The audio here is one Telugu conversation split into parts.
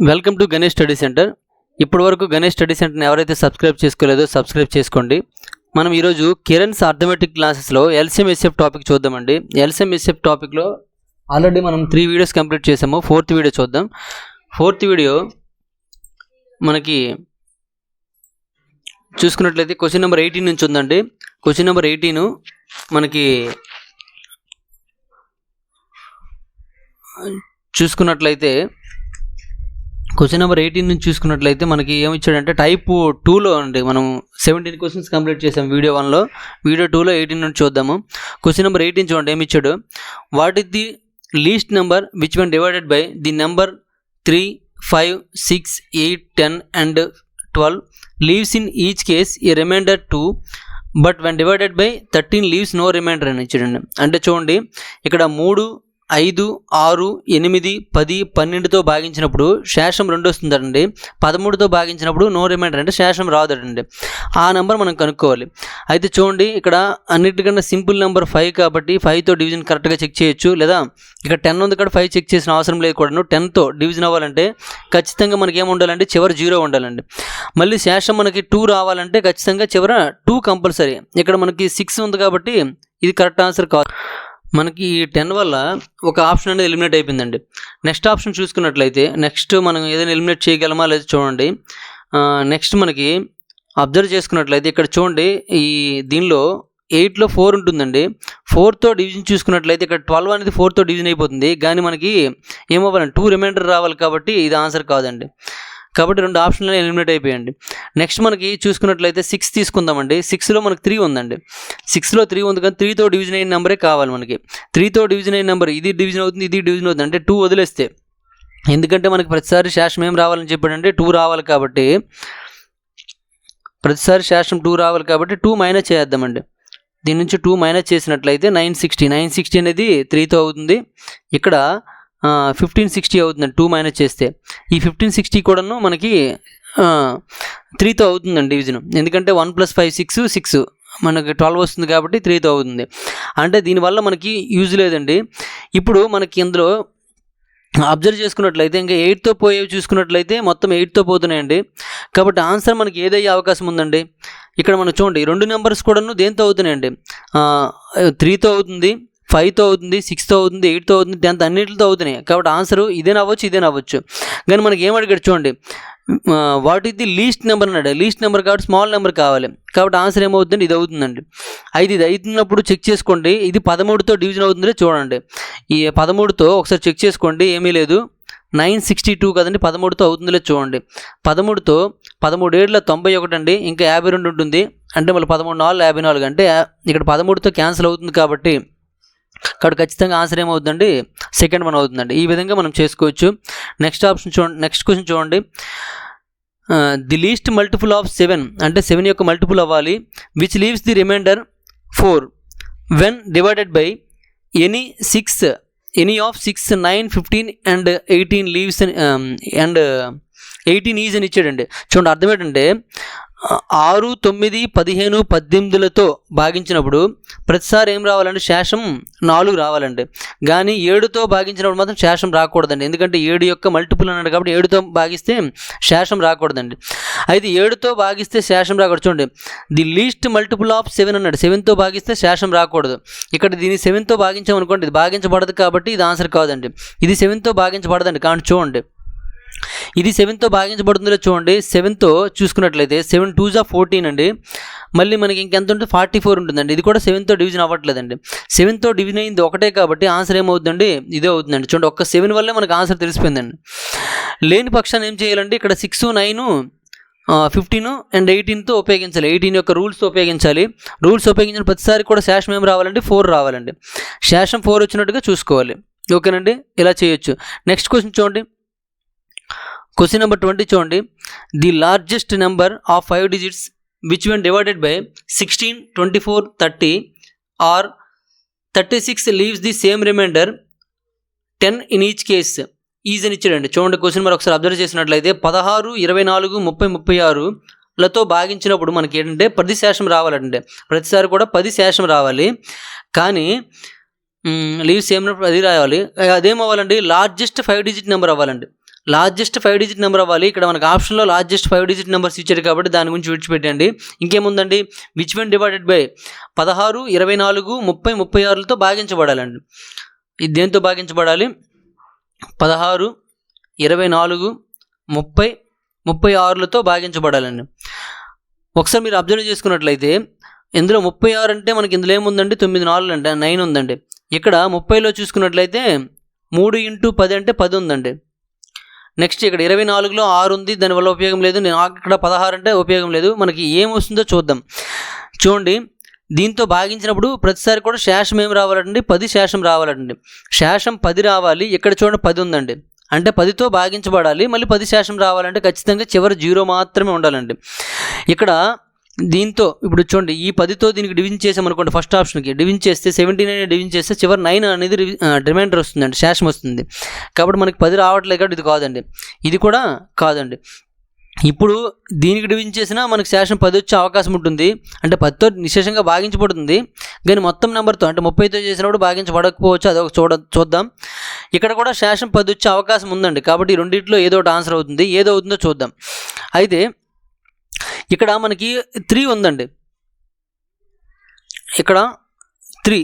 Welcome to Ganesh study centre. ఇప్పటి వరకు గణేష్ స్టడీ సెంటర్ని ఎవరైతే సబ్స్క్రైబ్ చేసుకోలేదో సబ్స్క్రైబ్ చేసుకోండి. మనం ఈరోజు కిరణ్స్ అర్థమెటిక్ క్లాసెస్లో ఎల్సిఎం ఎస్ఎఫ్ టాపిక్ చూద్దామండి. ఎల్సిఎం ఎస్ఎఫ్ టాపిక్లో ఆల్రెడీ మనం 3 వీడియోస్ కంప్లీట్ చేసాము. 4th వీడియో చూద్దాం. 4th వీడియో మనకి చూసుకున్నట్లయితే క్వశ్చన్ నెంబర్ 18 నుంచి ఉందండి. క్వశ్చన్ నెంబర్ 18 మనకి చూసుకున్నట్లయితే క్వశ్చన్ నెంబర్ 18 నుంచి చూసుకున్నట్లయితే మనకి ఏమి ఇచ్చాడంటే టైప్ 2లో అండి. మనం 17 క్వశ్చన్స్ కంప్లీట్ చేసాం వీడియో 1లో. వీడియో 2లో 18 నుంచి చూద్దాము. క్వశ్చన్ నెంబర్ 18 చూడండి ఏమి ఇచ్చాడు. What is the least number which one divided by the number 3, 5, 6, 8, 10 and 12 leaves in each case a remainder 2 but when divided by 13 leaves no remainder అని ఇచ్చాడండి. అంటే చూడండి ఇక్కడ 3, 5, 6, 8, 10, 12తో భాగించినప్పుడు శేషం 2 వస్తుందండి. 13తో భాగించినప్పుడు నో రిమైండర్ అంటే శేషం రాదండి. ఆ నెంబర్ మనం కనుక్కోవాలి. అయితే చూడండి ఇక్కడ అన్నిటికన్నా సింపుల్ నెంబర్ 5 కాబట్టి 5తో డివిజన్ కరెక్ట్గా చెక్ చేయొచ్చు. లేదా ఇక్కడ 10 ఉంది ఇక్కడ 5 చెక్ చేసిన అవసరం లేదు కూడా. 10తో డివిజన్ అవ్వాలంటే ఖచ్చితంగా మనకి ఏమి ఉండాలంటే చివరి 0 ఉండాలండి. మళ్ళీ శేషం మనకి 2 రావాలంటే ఖచ్చితంగా చివర 2 కంపల్సరీ. ఇక్కడ మనకి 6 ఉంది కాబట్టి ఇది కరెక్ట్ ఆన్సర్ కాదు. మనకి ఈ 10 వల్ల ఒక ఆప్షన్ అనేది ఎలిమినేట్ అయిపోయిందండి. నెక్స్ట్ ఆప్షన్ చూసుకున్నట్లయితే నెక్స్ట్ మనం ఏదైనా ఎలిమినేట్ చేయగలమా లేదా చూడండి. నెక్స్ట్ మనకి అబ్జర్వ్ చేసుకున్నట్లయితే ఇక్కడ చూడండి ఈ దీనిలో 8లో 4 ఉంటుందండి. 4తో డివిజన్ చూసుకున్నట్లయితే ఇక్కడ 12 అనేది 4తో డివిజన్ అయిపోతుంది. కానీ మనకి ఏమవ్వాలండి 2 రిమైండర్ రావాలి కాబట్టి ఇది ఆన్సర్ కాదండి. కాబట్టి 2 ఆప్షన్లు ఎలిమినేట్ అయిపోయండి. నెక్స్ట్ మనకి చూసుకున్నట్లయితే 6 తీసుకుందామండి. 6లో మనకి 3 ఉందండి. 6లో 3 ఉంది కానీ 3తో డివిజన్ అయిన నెంబరే కావాలి మనకి. 3తో డివిజన్ అయిన నెంబర్ ఇది డివిజన్ అవుతుంది, ఇది డివిజన్ అవుతుంది అంటే 2 వదిలేస్తే. ఎందుకంటే మనకి ప్రతిసారి శేషం ఏం రావాలని చెప్పాడంటే 2 రావాలి కాబట్టి ప్రతిసారి శేషం 2 రావాలి కాబట్టి 2 మైనస్ చేద్దామండి. దీని నుంచి 2 మైనస్ చేసినట్లయితే 960 అనేది 3తో అవుతుంది. ఇక్కడ 1560 అవుతుందండి 2 మైనస్ చేస్తే. ఈ 1560 కూడాను మనకి 3తో అవుతుందండి డివిజన్. ఎందుకంటే 1 + 5 6 మనకి 12 వస్తుంది కాబట్టి 3తో అవుతుంది. అంటే దీనివల్ల మనకి యూజ్ లేదండి. ఇప్పుడు మనకి ఇందులో అబ్జర్వ్ చేసుకున్నట్లయితే ఇంకా 8తో పోయేవి చూసుకున్నట్లయితే మొత్తం 8తో పోతున్నాయండి. కాబట్టి ఆన్సర్ మనకి ఏదయ్యే అవకాశం ఉందండి. ఇక్కడ మనం చూడండి 2 నెంబర్స్ కూడాను దేంతో అవుతున్నాయండి. 3తో అవుతుంది, 5తో అవుతుంది, 6తో అవుతుంది, 8తో అవుతుంది, 10th అన్నింటితో అవుతున్నాయి. కాబట్టి ఆన్సర్ ఇదేనవ్వచ్చు, ఇదేనవ్వచ్చు. కానీ మనకి ఏమడిగాడు చూడండి, what is the least number అన్నాడు. లీస్ట్ నెంబర్ కాబట్టి స్మాల్ నెంబర్ కావాలి. కాబట్టి ఆన్సర్ ఏమవుతుందండి ఇది అవుతుందండి. ఇది అవుతున్నప్పుడు చెక్ చేసుకోండి. ఇది 13తో డివిజన్ అవుతుందో చూడండి. ఈ 13తో ఒకసారి చెక్ చేసుకోండి. ఏమీ లేదు 962 కదండి. 13తో అవుతుందో చూడండి. 13తో 13 ఏళ్ళ 91 అండి. ఇంకా 52 ఉంటుంది. అంటే మళ్ళీ 13 4 54 అంటే ఇక్కడ 13తో క్యాన్సిల్ అవుతుంది కాబట్టి ఇక్కడ ఖచ్చితంగా ఆన్సర్ ఏమవుతుందండి సెకండ్ 1 అవుతుందండి. ఈ విధంగా మనం చేసుకోవచ్చు. నెక్స్ట్ ఆప్షన్ చూడండి. నెక్స్ట్ క్వశ్చన్ చూడండి. ది లీస్ట్ మల్టిపుల్ ఆఫ్ 7 అంటే 7 యొక్క మల్టిపుల్ అవ్వాలి. Which leaves the remainder 4 when divided by any of 6, 9, 15 and 18 leaves and 18 is అని ఇచ్చాడండి. చూడండి అర్థం ఏంటంటే 6, 9, 15, 18లతో భాగించినప్పుడు ప్రతిసారి ఏం రావాలంటే శేషం 4 రావాలండి. కానీ 7తో భాగించినప్పుడు మాత్రం శేషం రాకూడదండి. ఎందుకంటే 7 యొక్క మల్టిపుల్ అన్నాడు కాబట్టి 7తో భాగిస్తే శేషం రాకూడదండి. అయితే 7తో భాగిస్తే శేషం రాకూడదు. చూడండి ది లీస్ట్ మల్టిపుల్ ఆఫ్ 7 అన్నాడు. 7తో భాగిస్తే శేషం రాకూడదు. ఇక్కడ దీన్ని 7తో భాగించామనుకోండి ఇది భాగించబడదు కాబట్టి ఇది ఆన్సర్ కాదండి. ఇది 7తో భాగించబడదండి. కానీ చూడండి ఇది 7తో భాగించబడుతుందో చూడండి. 7తో చూసుకున్నట్లయితే 7 2s 14 అండి. మళ్ళీ మనకి ఇంకెంత ఉంటుంది 44 ఉంటుందండి. ఇది కూడా 7తో డివిజన్ అవ్వట్లేదండి. 7తో డివిజన్ అయింది ఒకటే కాబట్టి ఆన్సర్ ఏమవుతుందండి ఇదే అవుతుందండి. చూడండి ఒక్క 7 వల్లే మనకు ఆన్సర్ తెలిసిపోయిందండి. లేని పక్షాన్ని ఏం చేయాలంటే ఇక్కడ 6, 9, 15 and 18తో ఉపయోగించాలి. 18 యొక్క రూల్స్తో ఉపయోగించాలి. రూల్స్ ఉపయోగించిన ప్రతిసారి కూడా శేషం ఏం రావాలంటే 4 రావాలండి. శేషం 4 వచ్చినట్టుగా చూసుకోవాలి. ఓకేనండి, ఇలా చేయొచ్చు. నెక్స్ట్ క్వశ్చన్ చూడండి. క్వశ్చన్ నెంబర్ 20 చూడండి. The largest number of 5 digits which one divided by 16, 24, 30 or 36 leaves the same remainder 10 in each case is అని ఇచ్చాడండి. చూడండి క్వశ్చన్ మరి ఒకసారి అబ్జర్వ్ చేసినట్లయితే 16, 24, 30, 36లతో భాగించినప్పుడు మనకి ఏంటంటే 10 శేషం రావాలంటే ప్రతిసారి కూడా 10 శేషం రావాలి. కానీ లీవ్స్ సేమ్ 10 రావాలి. అదేమవ్వాలండి లార్జెస్ట్ 5 digit నెంబర్ అవ్వాలండి. లార్జెస్ట్ 5 డిజిట్ నెంబర్ అవ్వాలి. ఇక్కడ మనకు ఆప్షన్లో లార్జెస్ట్ 5 డిజిట్ నెంబర్స్ ఇచ్చాడు కాబట్టి దాని గురించి విడిచిపెట్టండి. ఇంకేముందండి, విచ్ వన్ డివైడెడ్ బై 16, 24, 30, 36లతో భాగించబడాలండి. ఇది దేంతో భాగించబడాలి? 16, 24, 30, 36లతో భాగించబడాలండి. ఒకసారి మీరు అబ్జర్వ్ చేసుకున్నట్లయితే ఇందులో 36 అంటే మనకి ఇందులో ఏముందండి, 9 4 అంటే 9 ఉందండి. ఇక్కడ 30లో చూసుకున్నట్లయితే 3 × 10 అంటే 10 ఉందండి. నెక్స్ట్ ఇక్కడ 24లో 6 ఉంది, దానివల్ల ఉపయోగం లేదు. ఇక్కడ 16 అంటే ఉపయోగం లేదు. మనకి ఏం వస్తుందో చూద్దాం. చూడండి, దీంతో భాగించినప్పుడు ప్రతిసారి కూడా శేషం ఏం రావాలండి, 10 శేషం రావాలండి. శేషం 10 రావాలి. ఇక్కడ చూడండి 10 ఉందండి, అంటే 10తో భాగించబడాలి. మళ్ళీ 10 శేషం రావాలంటే ఖచ్చితంగా చివరి 0 మాత్రమే ఉండాలండి. ఇక్కడ దీంతో ఇప్పుడు చూడండి, ఈ 10తో దీనికి డివిజన్ చేసామనుకోండి, ఫస్ట్ ఆప్షన్కి డివిజన్ చేస్తే 79 డివిజన్ చేస్తే చివరి 9 అనేది రిమైండర్ వస్తుందండి, శేషం వస్తుంది. కాబట్టి మనకి 10 రావట్లేదు కాబట్టి ఇది కాదండి, ఇది కూడా కాదండి. ఇప్పుడు దీనికి డివిజన్ చేసినా మనకి శేషం 10 వచ్చే అవకాశం ఉంటుంది. అంటే 10తో నిశేషంగా భాగించబడుతుంది, కానీ మొత్తం నెంబర్తో అంటే 30తో చేసినప్పుడు భాగించబడకపోవచ్చు. అదొక చూద్దాం. ఇక్కడ కూడా శేషం 10 వచ్చే అవకాశం ఉందండి. కాబట్టి రెండింటిలో ఏదో ఒకటి ఆన్సర్ అవుతుంది. ఏదో అవుతుందో చూద్దాం. అయితే ఇక్కడ మనకి 3 ఉందండి. ఇక్కడ 3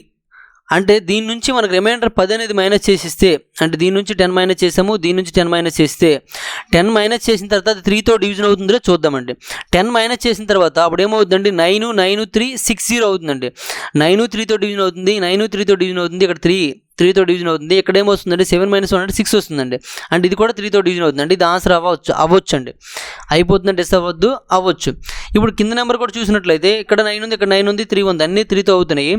అంటే దీని నుంచి మనకు రిమైండర్ 10 అనేది మైనస్ చేసిస్తే, అంటే దీని నుంచి 10 మైనస్ చేసాము, దీని నుంచి 10 మైనస్ చేస్తే 10 మైనస్ చేసిన తర్వాత 3తో డివిజన్ అవుతుందో చూద్దామండి. 10 మైనస్ చేసిన తర్వాత అప్పుడు ఏమవుతుందండి, 9, 9, 3, 60 అవుతుందండి. 9 3తో డివిజన్ అవుతుంది, 9 3తో డివిజన్ అవుతుంది. ఇక్కడ 3తో డివిజన్ అవుతుంది. ఇక్కడ ఏమొస్తుందండి, 7 - 1 అంటే 6 వస్తుందండి. అంటే ఇది కూడా 3తో డివిజన్ అవుతుంది. అంటే ఇది ఆన్సర్ అవ్వచ్చు అండి. అయిపోతుందంటే ఎస్ అవ్వచ్చు. ఇప్పుడు కింద నెంబర్ కూడా చూసినట్లయితే ఇక్కడ 9 ఉంది, ఇక్కడ 9 ఉంది, 3 ఉంది, అన్నీ 3తో అవుతున్నాయి.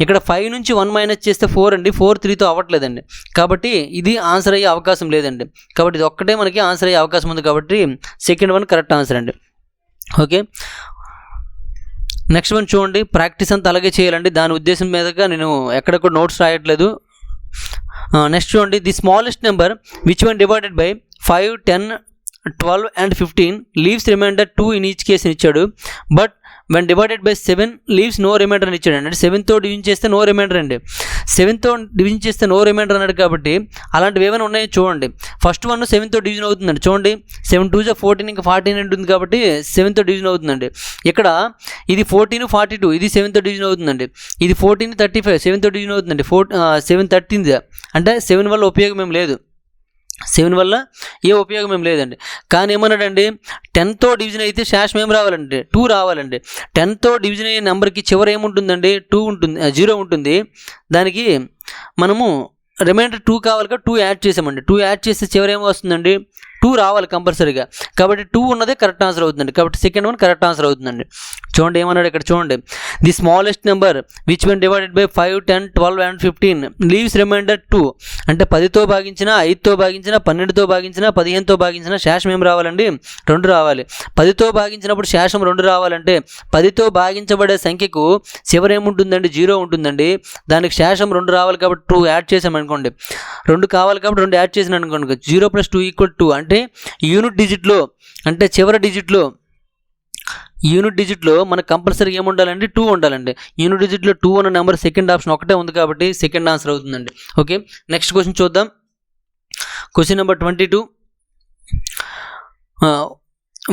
ఇక్కడ 5 నుంచి 1 మైనస్ చేస్తే 4 అండి. 4 3తో అవ్వట్లేదండి. కాబట్టి ఇది ఆన్సర్ అయ్యే అవకాశం లేదండి. కాబట్టి ఇది ఒక్కటే మనకి ఆన్సర్ అయ్యే అవకాశం ఉంది. కాబట్టి సెకండ్ వన్ కరెక్ట్ ఆన్సర్ అండి. ఓకే, నెక్స్ట్ వన్ చూడండి. ప్రాక్టీస్ అంతా అలాగే చేయాలండి. దాని ఉద్దేశం మీదగా నేను ఎక్కడ కూడా నోట్స్ రాయట్లేదు. నెక్స్ట్ చూడండి, the smallest number which one divided by 5, 10, 12 and 15 leaves remainder 2 in each case ఇచ్చాడు. But when divided by 7 leaves no remainder అని ఇచ్చాడు. అంటే 7తో డివిజన్ చేస్తే నో రిమైండర్ అండి. 7తో డివిజన్ చేస్తే నో రిమైండర్ అన్నాడు. కాబట్టి అలాంటివి ఏమైనా ఉన్నాయో చూడండి. ఫస్ట్ వన్ 7తో డివిజన్ అవుతుందండి. చూడండి, 7 2 14, ఇంకా 14 ఉంటుంది కాబట్టి 7తో డివిజన్ అవుతుందండి. ఇక్కడ ఇది 14 42, ఇది 7తో డివిజన్ అవుతుందండి. ఇది 14 35, 7తో డివిజన్ అవుతుందండి. 7 13, అంటే 7 వల్ల ఉపయోగం ఏం లేదు. 7 వల్ల ఏ ఉపయోగం ఏం లేదండి. కానీ ఏమన్నాడండి, 10తో డివిజన్ అయితే శేషం ఏం రావాలండి, 2 రావాలండి. 10తో డివిజన్ అయ్యే నెంబర్కి చివరి ఏముంటుందండి, 2 ఉంటుంది, 0 ఉంటుంది. దానికి మనము రిమైండర్ 2 కావాలి కదా, 2 యాడ్ చేసామండి. 2 యాడ్ చేస్తే చివరి ఏమో వస్తుందండి, 2 రావాలి కంపల్సరీగా. కాబట్టి 2 ఉన్నదే కరెక్ట్ ఆన్సర్ అవుతుందండి. కాబట్టి సెకండ్ వన్ కరెక్ట్ ఆన్సర్ అవుతుందండి. చూడండి ఏమన్నాడు ఇక్కడ, చూడండి, the smallest number which one divided by 5, 10, 12 and 15 leaves remainder 2. అంటే 10తో భాగించిన, 5తో భాగించిన, 12తో భాగించిన, 15తో భాగించిన శేషం ఏం రావాలండి, 2 రావాలి. 10తో భాగించినప్పుడు శేషం 2 రావాలంటే 10తో భాగించబడే సంఖ్యకు చివరి ఏముంటుందండి, 0 ఉంటుందండి. దానికి శేషం 2 రావాలి కాబట్టి 2 యాడ్ చేసామనుకోండి. 2 కావాలి కాబట్టి 2 యాడ్ చేసిన అనుకోండి. 0 + 2 = 2. అంటే యూనిట్ డిజిట్లో, అంటే చివరి డిజిట్లో, యూనిట్ డిజిట్లో మనకు కంపల్సరీ ఏముండాలండి, 2 ఉండాలండి. యూనిట్ డిజిట్లో 2 ఉన్న నెంబర్ సెకండ్ ఆప్షన్ ఒకటే ఉంది కాబట్టి సెకండ్ ఆన్సర్ అవుతుందండి. ఓకే, నెక్స్ట్ క్వశ్చన్ చూద్దాం. Question number 22.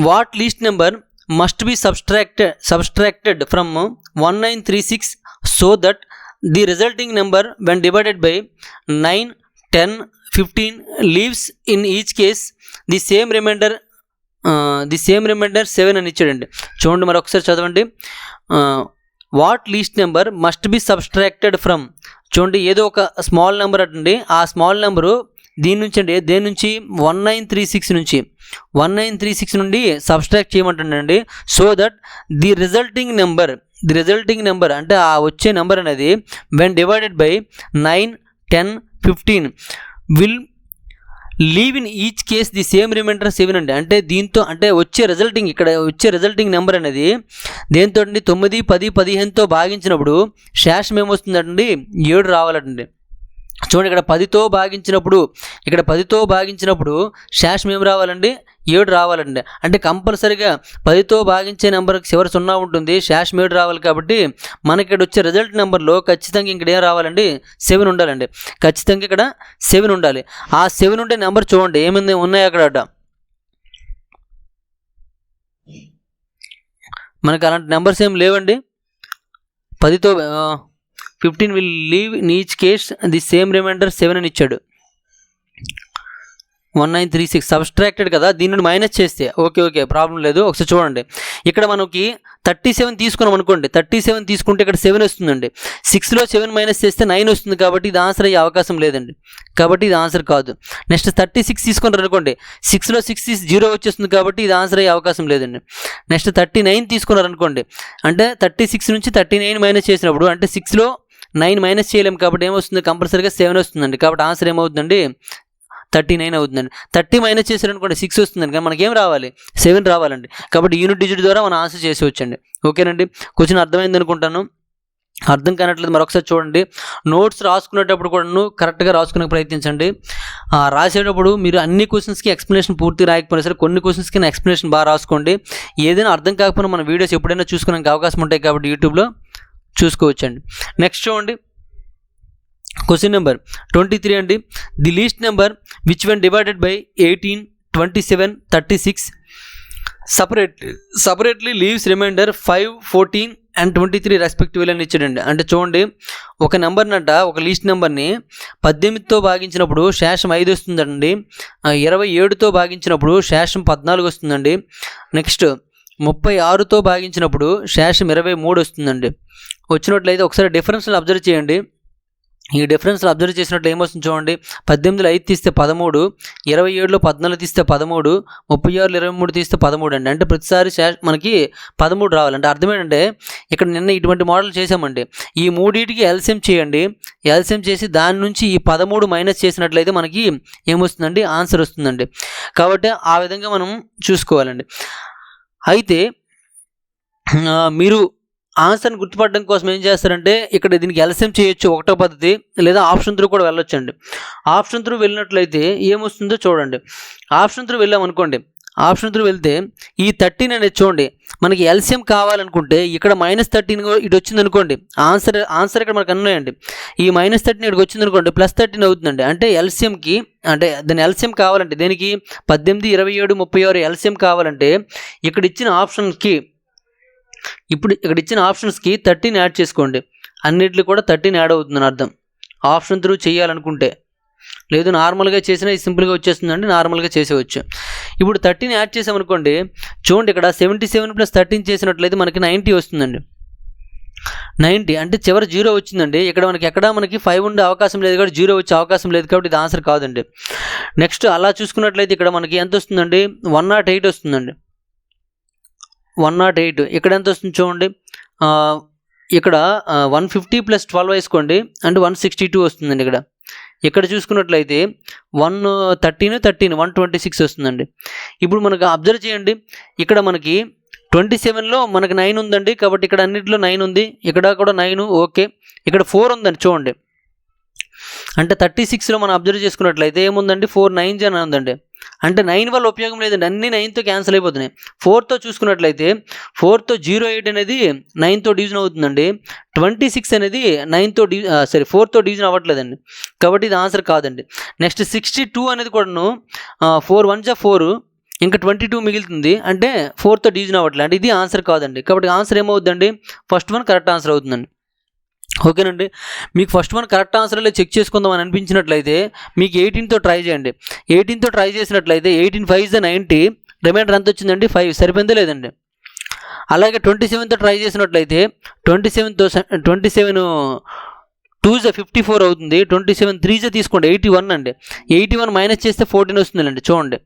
What least number must be subtracted from 1936 so that the resulting number when divided by 9, 10, 15 leaves in each case the same remainder 7 అని ఇచ్చాడండి. చూడండి మరి ఒకసారి చదవండి. What least number must be subtracted from, చూడండి ఏదో ఒక స్మాల్ నెంబర్ అండి. ఆ స్మాల్ నెంబరు దీని నుంచి అండి, దేని నుంచి, 1936 నుండి సబ్స్ట్రాక్ట్ చేయమంటుండండి. So that the resulting number అంటే ఆ వచ్చే నెంబర్ అనేది when divided by 9, 10, 15 will leave in each case the same remainder 7 అండి. అంటే దీంతో అంటే ఇక్కడ వచ్చే రిజల్టింగ్ నెంబర్ అనేది దేంతో అండి, 9, 10, 15తో భాగించినప్పుడు శేషం ఏమొస్తుందండి, 7 రావాలండి. చూడండి ఇక్కడ 10తో భాగించినప్పుడు శేషం ఏం రావాలండి 7 రావాలండి. అంటే కంపల్సరీగా 10తో భాగించే నెంబర్కి చివరి 0 ఉంటుంది, శేషం 7 రావాలి. కాబట్టి మనకి ఇక్కడ వచ్చే రిజల్ట్ నెంబర్లో ఖచ్చితంగా ఇక్కడ ఏం రావాలండి 7 ఉండాలండి. ఖచ్చితంగా ఇక్కడ 7 ఉండాలి. ఆ 7 ఉండే నెంబర్ చూడండి ఏమైంది ఉన్నాయి అక్కడ. మనకు అలాంటి నెంబర్స్ ఏం లేవండి. 10తో 15 will leave in each case the same remainder 7 అని ఇచ్చాడు. 1936 సబ్స్ట్రాక్టెడ్ కదా, దీని నుండి మైనస్ చేస్తే ఓకే ప్రాబ్లం లేదు. ఒకసారి చూడండి ఇక్కడ మనకి 37 తీసుకున్నాం అనుకోండి, 37 తీసుకుంటే ఇక్కడ 7 వస్తుందండి. 6లో 7 మైనస్ చేస్తే 9 వస్తుంది. కాబట్టి ఇది ఆన్సర్ అయ్యే అవకాశం లేదండి, కాబట్టి ఇది ఆన్సర్ కాదు. నెక్స్ట్ 36 తీసుకున్నారు అనుకోండి, 6లో 6 0 వచ్చేస్తుంది. కాబట్టి ఇది ఆన్సర్ అయ్యే అవకాశం లేదండి. నెక్స్ట్ 39 తీసుకున్నారు అనుకోండి, అంటే 36 నుంచి 39 మైనస్ చేసినప్పుడు అంటే 6లో 9 మైనస్ చేయలేము. కాబట్టి ఏమొస్తుంది కంపల్సరీగా 7 వస్తుందండి. కాబట్టి ఆన్సర్ ఏమవుతుందండి 39 అవుతుందండి. 30 మైనస్ చేశారనుకోండి 6 వస్తుందండి, కానీ మనకేం రావాలి 7 రావాలండి. కాబట్టి యూనిట్ డిజిట్ ద్వారా మనం ఆన్సర్ చేసేవచ్చండి. ఓకేనండి, క్వశ్చన్ అర్థమైంది అనుకుంటాను. అర్థం కానట్లేదు మరొకసారి చూడండి. నోట్స్ రాసుకునేటప్పుడు కూడా కరెక్ట్గా రాసుకునే ప్రయత్నించండి. రాసేటప్పుడు మీరు అన్ని క్వశ్చన్స్కి ఎక్స్ప్లెనేషన్ పూర్తి రాయకపోయినా సరే కొన్ని క్వశ్చన్స్కి ఎక్స్ప్లెనేషన్ బాగా రాసుకోండి. ఏదైనా అర్థం కాకపోయినా మన వీడియోస్ ఎప్పుడైనా చూసుకోవడానికి అవకాశం ఉంటాయి, కాబట్టి యూట్యూబ్లో చూసుకోవచ్చండి. నెక్స్ట్ చూడండి క్వశ్చన్ నెంబర్ 23 అండి. The least number which one divided by 18, 27, 36 separately leaves remainder 5, 14 and 23 respectively అని ఇచ్చాడండి. అంటే చూడండి ఒక నెంబర్నంట, ఒక లీస్ట్ నెంబర్ని 18తో భాగించినప్పుడు శేషం 5 వస్తుందండి. 27తో భాగించినప్పుడు శేషం 14 వస్తుందండి. నెక్స్ట్ 36తో భాగించినప్పుడు శేషం 23 వస్తుందండి. వచ్చినట్లయితే ఒకసారి డిఫరెన్స్ని అబ్జర్వ్ చేయండి. ఈ డిఫరెన్స్లో అబ్జర్వ్ చేసినట్లు ఏమొస్తుంది చూడండి. 18లో 5 తీస్తే 13, 27లో 14 తీస్తే 13, 36లో 23 తీస్తే 13 అండి. అంటే ప్రతిసారి మనకి 13 రావాలంటే అర్థం ఏంటంటే ఇక్కడ నిన్న ఇటువంటి మోడల్ చేసామండి. ఈ మూడింటికి ఎల్సిఎం చేయండి, ఎల్సిఎం చేసి దాని నుంచి ఈ 13 మైనస్ చేసినట్లయితే మనకి ఏమొస్తుందండి ఆన్సర్ వస్తుందండి. కాబట్టి ఆ విధంగా మనం చూసుకోవాలండి. అయితే మీరు ఆన్సర్ని గుర్తుపడడం కోసం ఏం చేస్తారంటే ఇక్కడ దీనికి ఎల్సిఎం చేయొచ్చు ఒకటో పద్ధతి, లేదా ఆప్షన్ త్రూ కూడా వెళ్ళొచ్చండి. ఆప్షన్ త్రూ వెళ్ళినట్లయితే ఏమొస్తుందో చూడండి. ఆప్షన్ త్రూ వెళ్ళామనుకోండి, ఆప్షన్ త్రూ వెళ్తే ఈ 13 అనేది చూడండి మనకి ఎల్సిఎం కావాలనుకుంటే ఇక్కడ -13 ఇటు వచ్చింది అనుకోండి, ఆన్సర్ ఇక్కడ మనకు అన్నాయండి. ఈ -13 ఇక్కడికి వచ్చింది అనుకోండి +13 అవుతుందండి. అంటే ఎల్సిఎంకి అంటే దాని ఎల్సిఎం కావాలంటే దేనికి 18, 27, 36 ఎల్సిఎం కావాలంటే ఇక్కడ ఇచ్చిన ఆప్షన్కి ఇప్పుడు ఇక్కడ ఇచ్చిన ఆప్షన్స్కి 13 యాడ్ చేసుకోండి. అన్నిటిలో కూడా 13 యాడ్ అవుతుందని అర్థం. ఆప్షన్ త్రూ చేయాలనుకుంటే, లేదు నార్మల్గా చేసినా ఇది సింపుల్గా వచ్చేస్తుందండి, నార్మల్గా చేసేవచ్చు. ఇప్పుడు 13 యాడ్ చేసామనుకోండి, చూడండి ఇక్కడ 77 + 13 చేసినట్లయితే మనకి 90 వస్తుందండి. 90 అంటే చివరి 0 వచ్చిందండి. ఇక్కడ మనకి 5 ఉండే అవకాశం లేదు, కాబట్టి 0 వచ్చే అవకాశం లేదు, కాబట్టి ఇది ఆన్సర్ కాదండి. నెక్స్ట్ అలా చూసుకున్నట్లయితే ఇక్కడ మనకి ఎంత వస్తుందండి 108 వస్తుందండి. 108 ఇక్కడ ఎంత వస్తుంది చూడండి. ఇక్కడ 150 + 12 వేసుకోండి అంటే 162 వస్తుందండి. ఇక్కడ చూసుకున్నట్లయితే 113 126 వస్తుందండి. ఇప్పుడు మనకు అబ్జర్వ్ చేయండి, ఇక్కడ మనకి 27లో మనకి 9 ఉందండి, కాబట్టి ఇక్కడ అన్నింటిలో 9 ఉంది, ఇక్కడ కూడా 9 ఓకే. ఇక్కడ 4 ఉందండి చూడండి. అంటే 36లో మనం అబ్జర్వ్ చేసుకున్నట్లయితే ఏముందండి 4 9s అని ఉందండి. అంటే 9 వల్ల ఉపయోగం లేదండి, అన్ని 9తో క్యాన్సిల్ అయిపోతున్నాయి. 4తో చూసుకున్నట్లయితే 4తో 08 అనేది 9తో డివిజన్ అవుతుందండి. 26 అనేది 4తో డివిజన్ అవ్వట్లేదండి, కాబట్టి ఇది ఆన్సర్ కాదండి. నెక్స్ట్ 62 అనేది కూడాను 4 1s 4 ఇంకా 22 మిగులుతుంది, అంటే 4తో డివిజన్ అవ్వట్లేదు, అంటే ఇది ఆన్సర్ కాదండి. కాబట్టి ఆన్సర్ ఏమవుతుందండి ఫస్ట్ వన్ కరెక్ట్ ఆన్సర్ అవుతుందండి. ఓకేనండి, మీకు ఫస్ట్ వన్ కరెక్ట్ ఆన్సర్లో చెక్ చేసుకుందామని అనిపించినట్లయితే మీకు 18తో ట్రై చేయండి. 18తో ట్రై చేసినట్లయితే 18 5 90, రిమైండర్ ఎంత వచ్చిందండి 5, సరిపోయిందో లేదండి. అలాగే 27తో ట్రై చేసినట్లయితే 27 2s 54 అవుతుంది. 27 3s తీసుకోండి 81 అండి. 81 మైనస్ చేస్తే 14 వస్తుందండి చూడండి.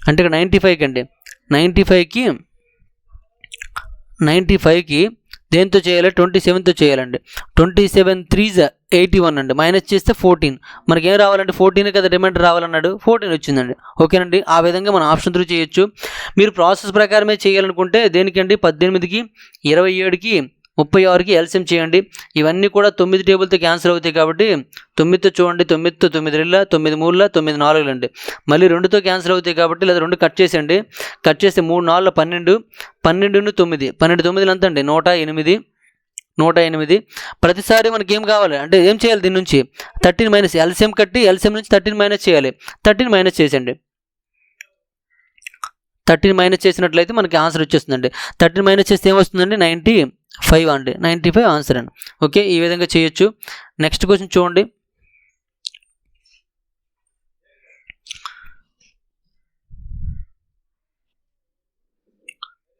అంటే ఇక్కడ 95కి అండి, 95కి దేంతో చేయాలి 27తో చేయాలండి. 27 3s 81 అండి, మైనస్ చేస్తే 14, మనకి ఏం రావాలంటే 14 కదా రిమైండర్ రావాలన్నాడు, 14 వచ్చిందండి. ఓకేనండి, ఆ విధంగా మనం ఆప్షన్ త్రూ చేయొచ్చు. మీరు ప్రాసెస్ ప్రకారమే చేయాలనుకుంటే దేనికండి 18కి 27కి 36కి ఎల్సిఎం చేయండి. ఇవన్నీ కూడా 9 టేబుల్తో క్యాన్సిల్ అవుతాయి కాబట్టి 9తో చూడండి, 9తో 9 రెళ్ళ 9 3ల 9 4 అండి. మళ్ళీ 2తో క్యాన్సిల్ అవుతాయి కాబట్టి లేదా 2 కట్ చేసేయండి. కట్ చేస్తే 3 4 12, 12 9, 12 9 ఎంత అండి 108. ప్రతిసారి మనకి ఏం కావాలి అంటే ఏం చేయాలి, దీని నుంచి 13 మైనస్ ఎల్సిఎం కట్టి ఎల్సిఎం నుంచి 13 మైనస్ చేయాలి. 13 మైనస్ చేసేయండి. 13 మైనస్ చేసినట్లయితే మనకి ఆన్సర్ వచ్చేస్తుందండి. 13 మైనస్ చేస్తే ఏమొస్తుందండి 95 అండి. 95 ఆన్సర్ అండి. ఓకే, ఈ విధంగా చేయొచ్చు. నెక్స్ట్ క్వశ్చన్ చూడండి.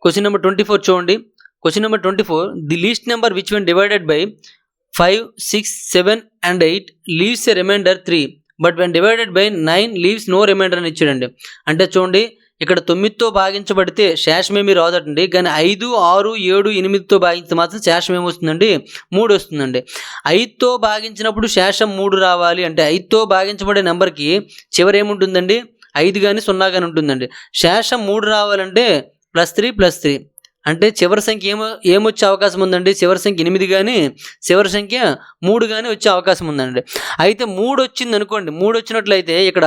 క్వశ్చన్ నెంబర్ 24 చూడండి. Question number 24, the least number which when divided by 5, 6, 7 and 8 leaves a remainder 3, but when divided by 9 leaves no remainder అని ఇచ్చాడండి. అంటే చూడండి, ఇక్కడ 9తో భాగించబడితే శేషమేమి రాదటండి, కానీ 5, 6, 7, 8తో భాగించితే మాత్రం శేషం ఏమొస్తుందండి 3 వస్తుందండి. 5తో భాగించినప్పుడు శేషం 3 రావాలి అంటే 5తో భాగించబడే నెంబర్కి చివరి ఏముంటుందండి 5 కానీ 0 కానీ ఉంటుందండి. శేషం 3 రావాలంటే +3 అంటే చివరి సంఖ్య ఏమొచ్చే అవకాశం ఉందండి, చివరి సంఖ్య 8 కానీ చివరి సంఖ్య 3 కానీ వచ్చే అవకాశం ఉందండి. అయితే 3 వచ్చింది అనుకోండి, 3 వచ్చినట్లయితే ఇక్కడ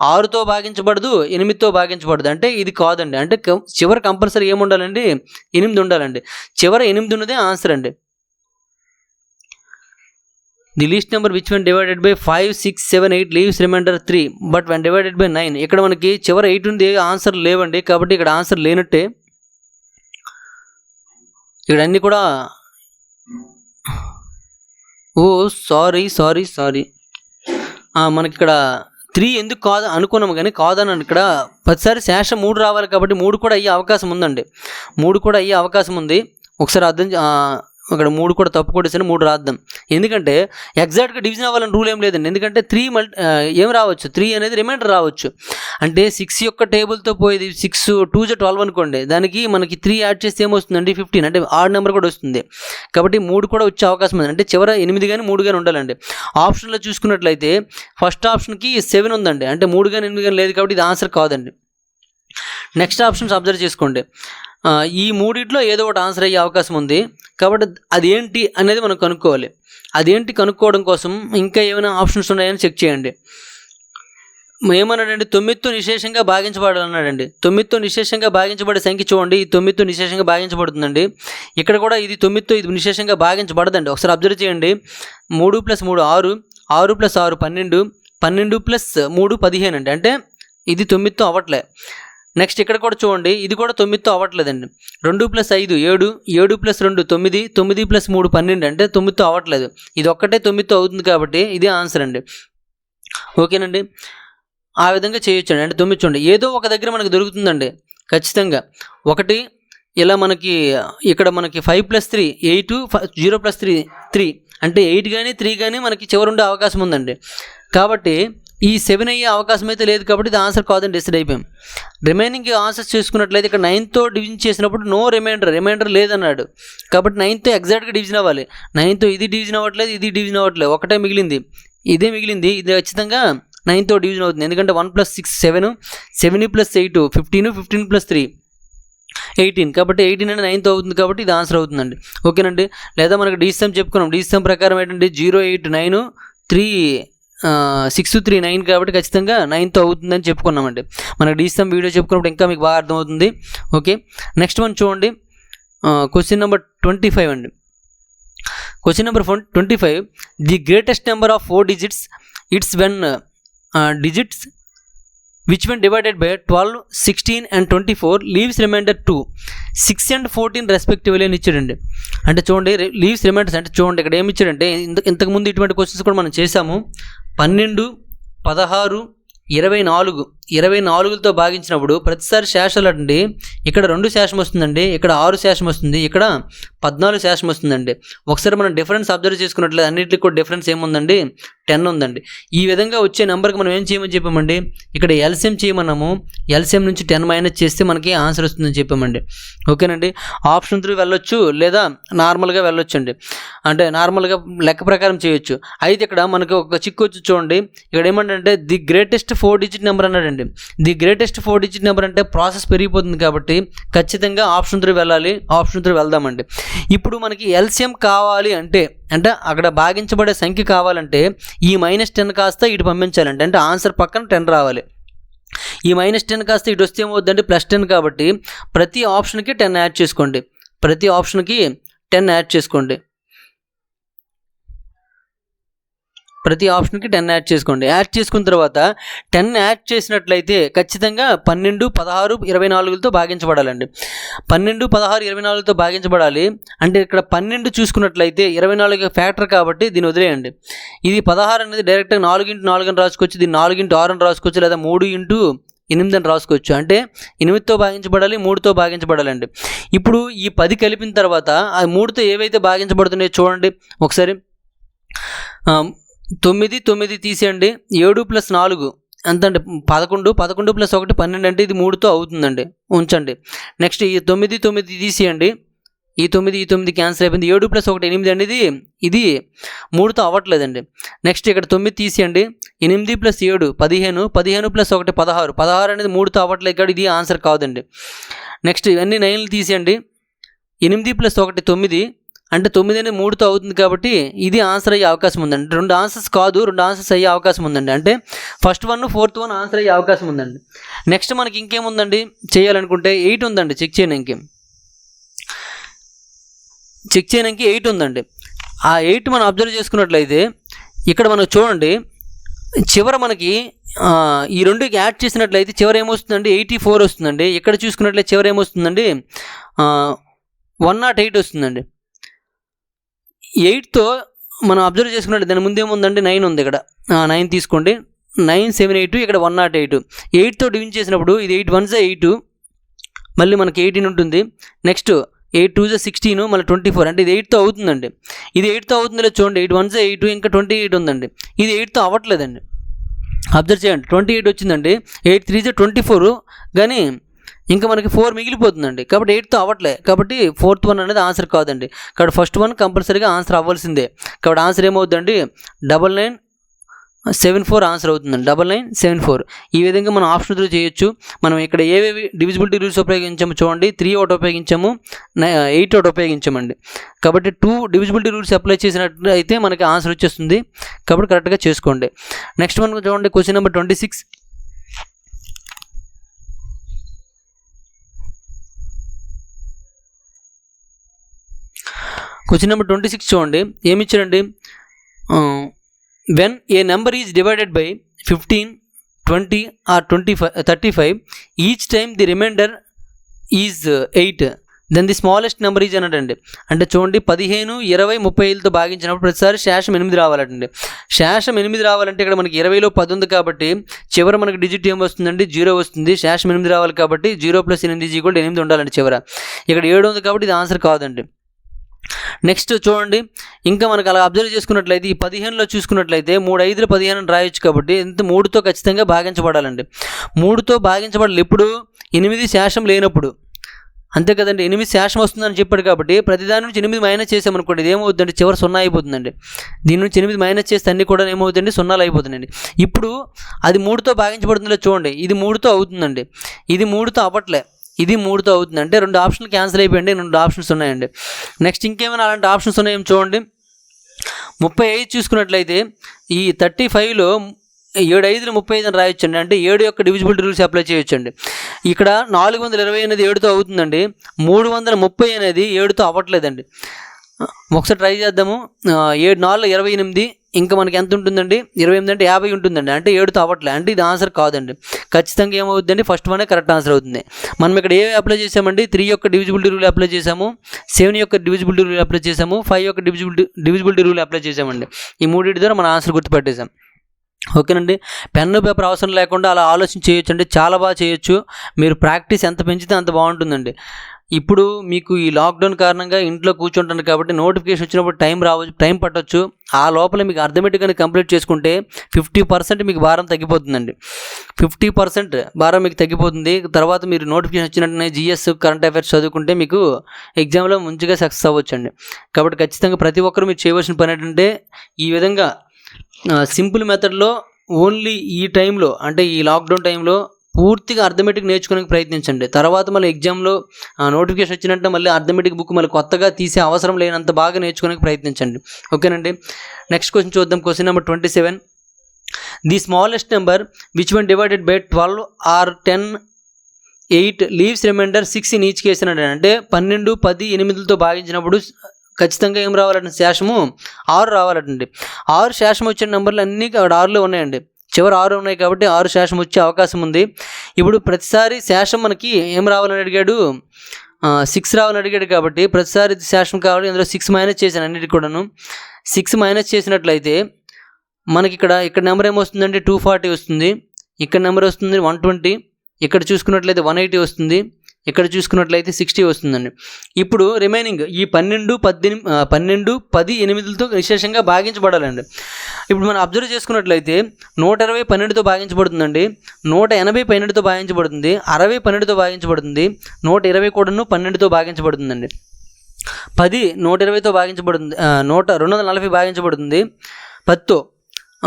6తో భాగించబడదు, 8తో భాగించబడదు, అంటే ఇది కాదండి. అంటే చివరి కంపల్సరీ ఏముండాలండి 8 ఉండాలండి. చివరి 8 ఉన్నదే ఆన్సర్ అండి. The least number which when divided by 5, 6, 7, 8 leaves remainder 3, but when divided by 9, ఇక్కడ మనకి చివరి 8 ఉంది, ఆన్సర్ లేవండి. కాబట్టి ఇక్కడ ఆన్సర్ లేనట్టే. ఇక్కడ అన్నీ కూడా సారీ మనకి ఇక్కడ 3 ఎందుకు కాదు అనుకున్నాము, కానీ కాదని ఇక్కడ ప్రతిసారి శేషం 3 రావాలి కాబట్టి 3 కూడా అయ్యే అవకాశం ఉందండి. 3 కూడా అయ్యే అవకాశం ఉంది. ఒకసారి అర్థం ఇక్కడ 3 కూడా తప్పు కొట్టేసని 3 రాద్దాం. ఎందుకంటే ఎగ్జాక్ట్గా డివిజన్ అవ్వాలని రూల్ ఏం లేదండి. ఎందుకంటే 3 ఏం రావచ్చు, 3 అనేది రిమైండర్ రావచ్చు. అంటే 6 యొక్క టేబుల్తో పోయేది 6 2 12 అనుకోండి, దానికి మనకి 3 యాడ్ చేస్తే ఏమొస్తుందండి 15, అంటే ఆడ్ నెంబర్ కూడా వస్తుంది. కాబట్టి 3 కూడా వచ్చే అవకాశం ఉంది. అంటే చివర 8 కానీ 3 కానీ ఉండాలండి. ఆప్షన్లో చూసుకున్నట్లయితే ఫస్ట్ ఆప్షన్కి 7 ఉందండి, అంటే 3 కానీ 8 కానీ లేదు కాబట్టి ఇది ఆన్సర్ కాదండి. నెక్స్ట్ ఆప్షన్స్ అబ్జర్వ్ చేసుకోండి. ఈ మూడిట్లో ఏదో ఒకటి ఆన్సర్ అయ్యే అవకాశం ఉంది. కాబట్టి అదేంటి అనేది మనం కనుక్కోవాలి. అదేంటి కనుక్కోవడం కోసం ఇంకా ఏమైనా ఆప్షన్స్ ఉన్నాయని చెక్ చేయండి. ఏమన్నాడండి 9తో నిశేషంగా భాగించబడాలన్నాడండి. 9తో నిశేషంగా భాగించబడే సంఖ్య చూడండి, ఈ 9తో నిశేషంగా భాగించబడుతుందండి. ఇక్కడ కూడా ఇది 9తో ఇది నిశేషంగా భాగించబడదండి. ఒకసారి అబ్జర్వ్ చేయండి. 3 + 3 6, 6 + 6 12, 12 + 3 15 అండి. అంటే ఇది 9తో అవ్వట్లే. నెక్స్ట్ ఇక్కడ కూడా చూడండి, ఇది కూడా 9తో అవ్వట్లేదండి. 2 + 5 7, 7 + 2 9, 9 + 3 12, అంటే 9తో అవ్వట్లేదు. ఇది ఒక్కటే 9తో అవుతుంది కాబట్టి ఇదే ఆన్సర్ అండి. ఓకేనండి, ఆ విధంగా చేయొచ్చండి. అంటే 9 చూడండి, ఏదో ఒక దగ్గర మనకు దొరుకుతుందండి ఖచ్చితంగా. ఒకటి ఇలా మనకి ఇక్కడ మనకి 5 + 3 8, 0 + 3 3, అంటే 8 కానీ 3 కానీ మనకి చివరి ఉండే అవకాశం ఉందండి. కాబట్టి ఈ 7 అయ్యే అవకాశం అయితే లేదు కాబట్టి ఇది ఆన్సర్ కాదని డిసైడ్ అయిపోయాం. రిమైనింగ్ ఆన్సర్స్ చేసుకున్నట్లయితే ఇక్కడ 9తో డివిజన్ చేసినప్పుడు నో రిమైండర్ లేదన్నాడు. కాబట్టి 9తో ఎగ్జాక్ట్గా డివిజన్ అవ్వాలి. 9తో ఇది డివిజన్ అవ్వట్లేదు, ఇది డివిజన్ అవ్వట్లేదు, ఒకటే మిగిలింది, ఇదే మిగిలింది. ఇది ఖచ్చితంగా 9తో డివిజన్ అవుతుంది. ఎందుకంటే 1 + 6 7, 7 + 8 15, 15 + 3 18, కాబట్టి 18 అనేది 9తో అవుతుంది కాబట్టి ఇది ఆన్సర్ అవుతుందండి. ఓకేనండి, లేదా మనకు డీసీఎం చెప్పుకున్నాం. డీసీఎం ప్రకారం ఏంటంటే 0 8 9 3 6 3 9, కాబట్టి ఖచ్చితంగా 9తో అవుతుందని చెప్పుకున్నామండి. మనకు డీసీఎం వీడియో చెప్పుకున్నప్పుడు ఇంకా మీకు బాగా అర్థమవుతుంది. ఓకే, నెక్స్ట్ వన్ చూడండి. క్వశ్చన్ నెంబర్ 25 అండి. Question number 25, the greatest number of 4 digits it's when digits which when divided by 12, 16 and 24 leaves remainder 2, 6 and 14 respectively అని ఇచ్చాడండి. అంటే చూడండి లీవ్స్ రిమైండర్స్ అంటే చూడండి ఇక్కడ ఏమి ఇచ్చాడంటే ఇంతకుముందు ఇటువంటి క్వశ్చన్స్ కూడా మనం చేసాము. 12, 16, 24 24లతో భాగించినప్పుడు ప్రతిసారి శేషాలు అండి ఇక్కడ 2 శేషం వస్తుందండి, ఇక్కడ 6 శేషం వస్తుంది, ఇక్కడ 14 శేషం వస్తుందండి. ఒకసారి మనం డిఫరెన్స్ అబ్జర్వ్ చేసుకున్నట్లయితే అన్నింటికి కూడా డిఫరెన్స్ ఏముందండి 10 ఉందండి. ఈ విధంగా వచ్చే నెంబర్కి మనం ఏం చేయమని చెప్పామండి, ఇక్కడ ఎల్సిఎం చేయమన్నాము. ఎల్సిఎం నుంచి 10 మైనస్ చేస్తే మనకి ఆన్సర్ వస్తుందని చెప్పామండి. ఓకేనండి, ఆప్షన్ 3 వెళ్ళొచ్చు లేదా నార్మల్గా వెళ్ళొచ్చు అండి. అంటే నార్మల్గా లెక్క ప్రకారం చేయొచ్చు. అయితే ఇక్కడ మనకి ఒక చిక్కు వచ్చి చూడండి, ఇక్కడ ఏమంటే ది గ్రేటెస్ట్ 4 digit నెంబర్ అన్నాడండి. అండి. ది గ్రేటెస్ట్ 4 డిజిట్ నెంబర్ అంటే ప్రాసెస్ పెరిగిపోతుంది కాబట్టి ఖచ్చితంగా ఆప్షన్ 3 వెళ్ళాలి. ఆప్షన్ 3 వెళ్దామండి. ఇప్పుడు మనకి ఎల్సిఎం కావాలి అంటే అక్కడ భాగించబడే సంఖ్య కావాలంటే ఈ -10 కాస్త ఇటు పంపించాలండి. అంటే ఆన్సర్ పక్కన 10 రావాలి. ఈ -10 కాస్త ఇటు వస్తే ఏమవుతుందంటే +10 కాబట్టి ప్రతి ఆప్షన్కి 10 యాడ్ చేసుకోండి. ప్రతి ఆప్షన్కి 10 యాడ్ చేసుకోండి. ప్రతి ఆప్షన్కి 10 యాడ్ చేసుకోండి. యాడ్ చేసుకున్న తర్వాత 10 యాడ్ చేసినట్లయితే ఖచ్చితంగా 12, 16, 24లతో భాగించబడాలండి. 12, 16, 24లతో భాగించబడాలి. అంటే ఇక్కడ 12 చూసుకున్నట్లయితే 24 ఫ్యాక్టర్ కాబట్టి దీన్ని వదిలేయండి. ఇది 16 అనేది డైరెక్ట్గా 4x4 అని రాసుకోవచ్చు. దీన్ని 4x6 అని రాసుకోవచ్చు, లేదా 3x8 అని రాసుకోవచ్చు. అంటే 8తో భాగించబడాలి, 3తో భాగించబడాలండి. ఇప్పుడు ఈ 10 కలిపిన తర్వాత ఆ 3తో ఏవైతే భాగించబడుతున్నాయో చూడండి ఒకసారి. 9, 9 తీసేయండి. 7 + 4 ఎంత అంటే 11, 11 + 1 12 అంటే ఇది 3తో అవుతుందండి, ఉంచండి. నెక్స్ట్ ఈ 9, 9 తీసేయండి. ఈ 9 క్యాన్సిల్ అయిపోయింది. 7 + 1 8 అండి. ఇది 3తో అవ్వట్లేదండి. నెక్స్ట్ ఇక్కడ 9 తీసేయండి. 8 + 7 15, 15 + 1 16, 16 అనేది 3తో అవ్వట్లేదు కాబట్టి ఇది ఆన్సర్ కాదండి. నెక్స్ట్ ఇవన్నీ 9లు తీసేయండి. 8 + 1 9 అంటే 9 అనేది 3తో అవుతుంది కాబట్టి ఇది ఆన్సర్ అయ్యే అవకాశం ఉందండి. 2 ఆన్సర్స్ కాదు, 2 ఆన్సర్స్ అయ్యే అవకాశం ఉందండి. అంటే ఫస్ట్ 1, ఫోర్త్ 1 ఆన్సర్ అయ్యే అవకాశం ఉందండి. నెక్స్ట్ మనకి ఇంకేముందండి చేయాలనుకుంటే 8 ఉందండి. చెక్ చేయడానికి 8 ఉందండి. ఆ 8 మనం అబ్జర్వ్ చేసుకున్నట్లయితే ఇక్కడ మనకు చూడండి చివర మనకి ఈ రెండుకి యాడ్ చేసినట్లయితే చివర ఏమొస్తుందండి 84 వస్తుందండి. ఇక్కడ చూసుకున్నట్లయితే చివర ఏమొస్తుందండి 108 వస్తుందండి. 8తో మనం అబ్జర్వ్ చేసుకున్నట్టు దాని ముందేముందండి 9 ఉంది. ఇక్కడ 9 తీసుకోండి. 9, 7, 8 ఇక్కడ 108. 8తో డివిజన్ చేసినప్పుడు ఇది 8 1 8 మళ్ళీ మనకి 18 ఉంటుంది. నెక్స్ట్ 8 2 16 మళ్ళీ 24 అంటే ఇది 8తో అవుతుందండి. ఇది 8తో అవుతుందో చూడండి. 8 1 8 ఇంకా 28 ఉందండి. ఇది 8తో అవ్వట్లేదండి. అబ్జర్వ్ చేయండి. 28 వచ్చిందండి. 8 3 24 కానీ ఇంకా మనకి 4 మిగిలిపోతుందండి. కాబట్టి 8తో అవ్వట్లే కాబట్టి ఫోర్త్ 1 అనేది ఆన్సర్ కాదండి. కాబట్టి ఫస్ట్ 1 కంపల్సరీగా ఆన్సర్ అవ్వాల్సిందే. కాబట్టి ఆన్సర్ ఏమవుతుందండి 9974 ఆన్సర్ అవుతుందండి. 9974. ఈ విధంగా మనం ఆప్షన్ 3 చేయొచ్చు. మనం ఇక్కడ ఏవేవి డివిజిబిలిటీ రూల్స్ ఉపయోగించాము చూడండి. 3 ఒకటి ఉపయోగించాము, 8 ఒకటి ఉపయోగించామండి. కాబట్టి 2 డివిజిబిలిటీ రూల్స్ అప్లై చేసినట్టు అయితే మనకి ఆన్సర్ వచ్చేస్తుంది. కాబట్టి కరెక్ట్గా చేసుకోండి. నెక్స్ట్ మనం చూడండి క్వశ్చన్ నెంబర్ 26. క్వశ్చన్ నెంబర్ 26 చూడండి. ఏమి ఇచ్చారండి? When a number is divided by 15, 20 or 35 each time the remainder is 8 then the smallest number is అన్నాడండి. అంటే చూడండి 15, 20, 35లతో భాగించినప్పుడు ప్రతిసారి శేషం 8 రావాలండి. శేషం 8 రావాలంటే ఇక్కడ మనకి 20లో 10 ఉంది కాబట్టి చివర మనకి డిజిట్ ఏం వస్తుందండి 0 వస్తుంది. శేషం 8 రావాలి కాబట్టి 0 + 8 = 8 ఉండాలండి చివర. ఇక్కడ 7 ఉంది కాబట్టి ఇది ఆన్సర్ కాదండి. నెక్స్ట్ చూడండి ఇంకా మనకు అలా అబ్జర్వ్ చేసుకున్నట్లయితే ఈ 15లో చూసుకున్నట్లయితే 3 5 15 అని రాయొచ్చు కాబట్టి 3తో ఖచ్చితంగా భాగించబడాలండి. 3తో భాగించబడాలి ఎప్పుడు? 8 శేషం లేనప్పుడు, అంతే కదండి. 8 శేషం వస్తుందని చెప్పాడు కాబట్టి ప్రతిదాని నుంచి 8 మైనస్ చేసామనుకోండి ఇది ఏమవుతుందండి చివరి 0 అయిపోతుందండి. దీని నుంచి 8 మైనస్ చేస్తే అన్నీ కూడా ఏమవుతుందండి 0 అయిపోతుందండి. ఇప్పుడు అది 3తో భాగించబడుతుందో చూడండి. ఇది 3తో అవుతుందండి. ఇది 3తో అవ్వట్లే, ఇది 3తో అవుతుంది. అంటే 2 ఆప్షన్లు క్యాన్సిల్ అయిపోయింది. 2 ఆప్షన్స్ ఉన్నాయండి. నెక్స్ట్ ఇంకేమైనా అలాంటి ఆప్షన్స్ ఉన్నాయేమో చూడండి. 35 చూసుకున్నట్లయితే ఈ 35లో 7 5 35 అని రాయొచ్చండి. అంటే 7 యొక్క డివిజిబిలిటీ రూల్స్ అప్లై చేయొచ్చండి. ఇక్కడ 420 అనేది 7తో అవుతుందండి. 330 అనేది 7తో అవ్వట్లేదండి. ఒకసారి ట్రై చేద్దాము. 7 4 28 ఇంకా మనకి ఎంత ఉంటుందండి 28 అంటే 50 ఉంటుందండి. అంటే 7తో అవ్వట్లే, అంటే ఇది ఆన్సర్ కాదండి. ఖచ్చితంగా ఏమవుతుందండి ఫస్ట్ 1 కరెక్ట్ ఆన్సర్ అవుతుంది. మనం ఇక్కడ ఏవి అప్లై చేసామండి? 3 యొక్క డివిజిబిలిటీ రూల్ అప్లై చేసాము, 7 యొక్క డివిజిబిలిటీ రూల్ అప్లై చేసాము, 5 యొక్క డివిజిబిలిటీ రూల్ అప్లై చేసామండి. ఈ మూడింటి ద్వారా మన ఆన్సర్ గుర్తుపెట్టేసాం. ఓకేనండి. పెన్ను పేపర్ అవసరం లేకుండా అలా ఆలోచన చేయొచ్చు అండి. చాలా బాగా చేయొచ్చు. మీరు ప్రాక్టీస్ ఎంత పెంచితే అంత బాగుంటుందండి. ఇప్పుడు మీకు ఈ లాక్డౌన్ కారణంగా ఇంట్లో కూర్చుంటాను కాబట్టి నోటిఫికేషన్ వచ్చినప్పుడు టైం పట్టొచ్చు. ఆ లోపల మీకు అర్థమెటిక్గా కంప్లీట్ చేసుకుంటే 50% మీకు భారం తగ్గిపోతుందండి. 50% భారం మీకు తగ్గిపోతుంది. తర్వాత మీరు నోటిఫికేషన్ వచ్చినట్టునే జిఎస్ కరెంట్ అఫైర్స్ చదువుకుంటే మీకు ఎగ్జామ్లో మంచిగా సక్సెస్ అవ్వచ్చండి. కాబట్టి ఖచ్చితంగా ప్రతి ఒక్కరు మీరు చేయవలసిన పని ఏంటంటే ఈ విధంగా సింపుల్ మెథడ్లో ఓన్లీ ఈ టైంలో అంటే ఈ లాక్డౌన్ టైంలో పూర్తిగా అర్థమెటిక్ నేర్చుకోవడానికి ప్రయత్నించండి. తర్వాత మళ్ళీ ఎగ్జామ్లో నోటిఫికేషన్ వచ్చినట్టు మళ్ళీ అర్థమెటిక్ బుక్ మళ్ళీ కొత్తగా తీసే అవసరం లేనంత బాగా నేర్చుకోవడానికి ప్రయత్నించండి. ఓకేనండి. నెక్స్ట్ క్వశ్చన్ చూద్దాం. Question number 27. The smallest number which one divided by 12 or 10, 8 leaves remainder 6 in each case అన్నాడు. అంటే 12, 10, 8తో భాగించినప్పుడు ఖచ్చితంగా ఏం రావాలంటే శేషము 6 రావాలండి. 6 శేషం వచ్చిన నెంబర్లు అన్నీ అక్కడ 6లో ఉన్నాయండి. చివరి 6 ఉన్నాయి కాబట్టి 6 శేషం వచ్చే అవకాశం ఉంది. ఇప్పుడు ప్రతిసారి శేషం మనకి ఏం రావాలని అడిగాడు, 6 రావాలని అడిగాడు కాబట్టి ప్రతిసారి శేషం కావాలి. అందులో 6 మైనస్ చేశాను అన్నిటికి కూడాను. 6 మైనస్ చేసినట్లయితే మనకి ఇక్కడ నెంబర్ ఏమొస్తుందంటే 240 వస్తుంది. ఇక్కడ నెంబర్ వస్తుంది 120. ఇక్కడ చూసుకున్నట్లయితే 180 వస్తుంది. ఇక్కడ చూసుకున్నట్లయితే 60 వస్తుందండి. ఇప్పుడు రిమైనింగ్ ఈ 12, 10, 8తో విశేషంగా భాగించబడాలండి. ఇప్పుడు మనం అబ్జర్వ్ చేసుకున్నట్లయితే 120 12తో భాగించబడుతుందండి, 180 12తో భాగించబడుతుంది, 60 12తో భాగించబడుతుంది, 120 కూడాను 12తో భాగించబడుతుందండి. 10 120తో భాగించబడుతుంది, 240 భాగించబడుతుంది, 10తో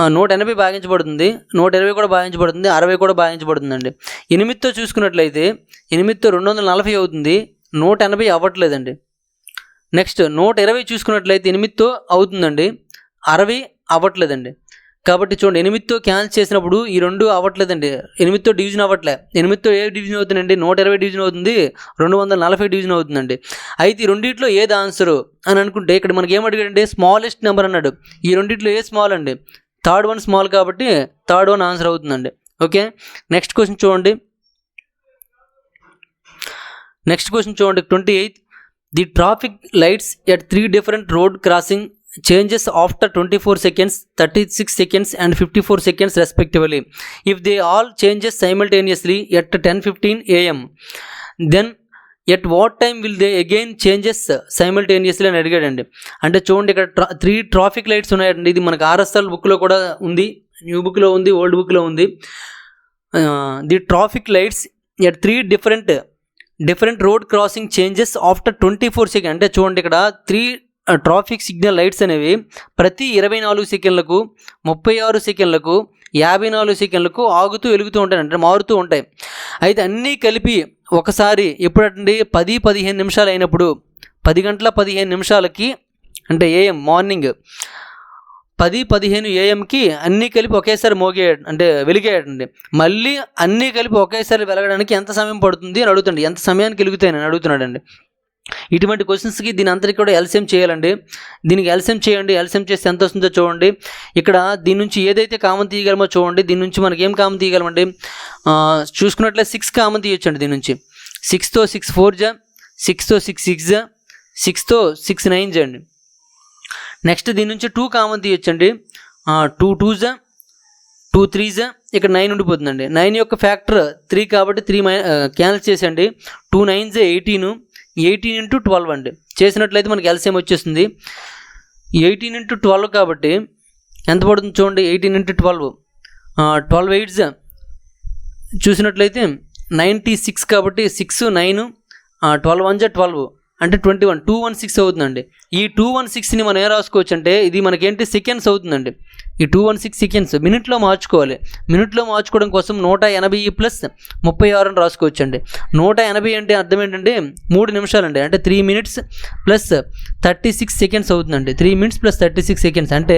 180 భాగించబడుతుంది, 120 కూడా భాగించబడుతుంది, 60 కూడా భాగించబడుతుందండి. 8తో చూసుకున్నట్లయితే 8తో 240 అవుతుంది, 180 అవ్వట్లేదండి. నెక్స్ట్ 120 చూసుకున్నట్లయితే 8తో అవుతుందండి, 60 అవ్వట్లేదండి. కాబట్టి చూడండి 8తో క్యాన్సిల్ చేసినప్పుడు ఈ 2 అవ్వట్లేదండి. 8తో డివిజన్ అవ్వట్లే. 8తో ఏ డివిజన్ అవుతుందండి, 120 డివిజన్ అవుతుంది, 240 డివిజన్ అవుతుందండి. అయితే ఈ రెండిట్లో ఏది ఆన్సరు అని అనుకుంటే ఇక్కడ మనకి ఏమడిగాడండి, స్మాలెస్ట్ నెంబర్ అన్నాడు. ఈ రెండిట్లో ఏ స్మాల్ అండి, థర్డ్ వన్ స్మాల్ కాబట్టి థర్డ్ వన్ ఆన్సర్ అవుతుందండి. ఓకే. నెక్స్ట్ క్వశ్చన్ చూడండి. 28. The traffic lights at 3 different road crossing changes after 24 seconds, 36 seconds and 54 seconds respectively. If they all changes simultaneously at 10:15 AM, then at what time will they again changes simultaneously అని అడిగాడండి. అంటే చూడండి ఇక్కడ 3 ట్రాఫిక్ లైట్స్ ఉన్నాయండి. ఇది మనకు RSL బుక్లో కూడా ఉంది, న్యూ బుక్లో ఉంది, ఓల్డ్ బుక్లో ఉంది. The traffic lights at 3 different road crossing changes after 24 seconds. అంటే చూడండి ఇక్కడ 3 ట్రాఫిక్ సిగ్నల్ లైట్స్ అనేవి ప్రతి 24 సెకండ్లకు, 36 సెకండ్లకు, 54 సెకండ్లకు ఆగుతూ వెలుగుతూ ఉంటాయి, అంటే మారుతూ ఉంటాయి. అయితే అన్నీ కలిపి ఒకసారి ఎప్పుడంటే 10-15 నిమిషాలు అయినప్పుడు 10 గంటల 15 నిమిషాలకి అంటే AM మార్నింగ్ 10-15 AMకి అన్నీ కలిపి ఒకేసారి వెలిగాయండి. మళ్ళీ అన్నీ కలిపి ఒకేసారి వెలగడానికి ఎంత సమయం పడుతుంది అని అడుగుతాండి. ఎంత సమయానికి వెలుగుతాయని అడుగుతున్నాడండి. ఇటువంటి క్వశ్చన్స్కి దీని అంతటికి కూడా ఎల్సిఎం చేయాలండి. దీనికి ఎల్సిఎం చేయండి. ఎల్సిఎం చేస్తే ఎంత వస్తుందో చూడండి. ఇక్కడ దీని నుంచి ఏదైతే కామన్ తీయగలమో చూడండి. దీని నుంచి మనకి ఏం కామన్ తీయగలమండి, చూసుకున్నట్లయితే 6 కామన్ తీయొచ్చండి. దీని నుంచి 6తో 6 4 జా, 6తో 6 6 జా, 6తో 6 9 జా అండి. నెక్స్ట్ దీని నుంచి 2 కామన్ తీయొచ్చండి. 2 2 జా, 2 3 జా, ఇక్కడ 9 ఉండిపోతుందండి. 9 యొక్క ఫ్యాక్టర్ 3 కాబట్టి 3 క్యాన్సిల్ చేసండి. 2 9 జా 18, 18 × 12 అండి. చేసినట్లయితే మనకి ఎల్సిఎం వచ్చేస్తుంది 18 × 12 కాబట్టి ఎంత పడుతుంది చూడండి. 18 × 12 12 8 జా చూసినట్లయితే 96 కాబట్టి 6 9 12 1 జా 12 అంటే 21 216 అవుతుందండి. ఈ 216ని మనం ఏం రాసుకోవచ్చు అంటే ఇది మనకేంటి సెకండ్స్ అవుతుందండి. ఈ 216 సెకండ్స్ మినిట్లో మార్చుకోవాలి. మినిట్లో మార్చుకోవడం కోసం 180 + 36 అని రాసుకోవచ్చు అండి. 180 అంటే అర్థం ఏంటంటే 3 నిమిషాలండి. అంటే 3 minutes + 36 seconds అవుతుందండి. 3 minutes + 36 seconds అంటే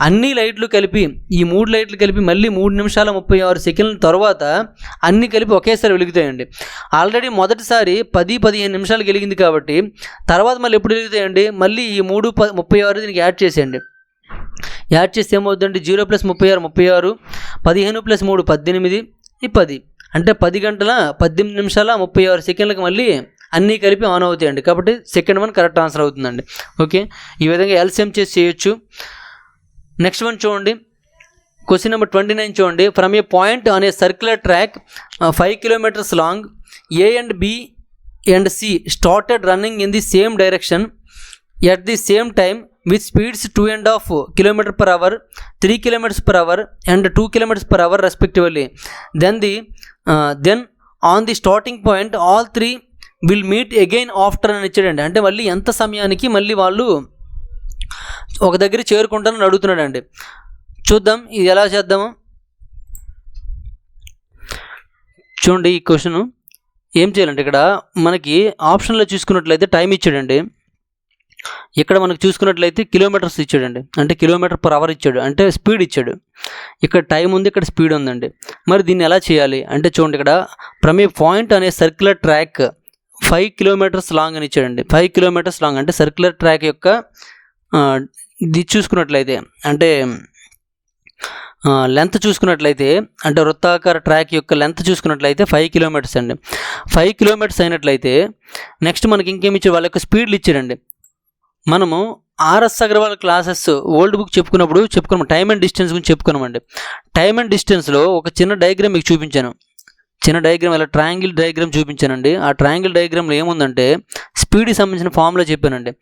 అన్ని లైట్లు కలిపి, ఈ 3 లైట్లు కలిపి మళ్ళీ 3 నిమిషాల 36 సెకండ్ల తర్వాత అన్నీ కలిపి ఒకేసారి వెలుగుతాయండి. ఆల్రెడీ మొదటిసారి 10-15 నిమిషాలు వెలిగింది కాబట్టి తర్వాత మళ్ళీ ఎప్పుడు వెలుగుతాయండి, మళ్ళీ ఈ 3 36 దీనికి యాడ్ చేసేయండి. యాడ్ చేస్తే ఏమవుతుందండి 0 + 36 36, 15 + 3 18, ఈ 10 అంటే 10 గంటల 18 నిమిషాల 36 సెకండ్లకు మళ్ళీ అన్నీ కలిపి ఆన్ అవుతాయండి. కాబట్టి సెకండ్ వన్ కరెక్ట్ ఆన్సర్ అవుతుందండి. ఓకే, ఈ విధంగా ఎల్సిఎం చేసి చేయొచ్చు. నెక్స్ట్ వన్ చూడండి. క్వశ్చన్ నెంబర్ 29 చూడండి. From A point on a circular track 5 kilometers long, A and B and C started running in the same direction at the same time with speeds 2.5 km/h, 3 km/h and 2 km/h respectively. Then on the starting point all three will meet again after అని ఇచ్చాడండి. అంటే మళ్ళీ ఎంత సమయానికి మళ్ళీ వాళ్ళు ఒక దగ్గర చేరుకుంటారని అడుగుతున్నాడండి. చూద్దాం ఇది ఎలా చేద్దాము. చూడండి ఈ క్వశ్చన్ ఏం చేయాలంటే ఇక్కడ మనకి ఆప్షన్లో చూసుకున్నట్లయితే టైం ఇచ్చాడండి, ఇక్కడ మనకు చూసుకున్నట్లయితే కిలోమీటర్స్ ఇచ్చాడండి, అంటే కిలోమీటర్ పర్ అవర్ ఇచ్చాడు, అంటే స్పీడ్ ఇచ్చాడు. ఇక్కడ టైం ఉంది, ఇక్కడ స్పీడ్ ఉందండి. మరి దీన్ని ఎలా చేయాలి అంటే చూడండి, ఇక్కడ ఫ్రమ్ ఏ పాయింట్ అనే సర్క్యులర్ ట్రాక్ 5 కిలోమీటర్స్ లాంగ్ అని ఇచ్చాడండి. 5 కిలోమీటర్స్ లాంగ్ అంటే సర్క్యులర్ ట్రాక్ యొక్క ఇది చూసుకున్నట్లయితే అంటే లెంత్ చూసుకున్నట్లయితే అంటే వృత్తాకార ట్రాక్ యొక్క లెంత్ చూసుకున్నట్లయితే 5 కిలోమీటర్స్ అండి. 5 కిలోమీటర్స్ అయినట్లయితే నెక్స్ట్ మనకి ఇంకేమి ఇచ్చాడు, వాళ్ళ యొక్క స్పీడ్లు ఇచ్చాడండి. మనము RS Agarwal classes old book చెప్పుకున్నాం టైమ్ అండ్ డిస్టెన్స్ గురించి చెప్పుకున్నామండి. టైమ్ అండ్ డిస్టెన్స్లో ఒక చిన్న డయాగ్రామ్ మీకు చూపించాను, చిన్న డయాగ్రామ్ ఇలా ట్రయాంగిల్ డయాగ్రామ్ చూపించానండి. ఆ ట్రయాంగిల్ డయాగ్రామ్లో ఏముందంటే స్పీడ్కి సంబంధించిన ఫార్ములా చెప్పానండి.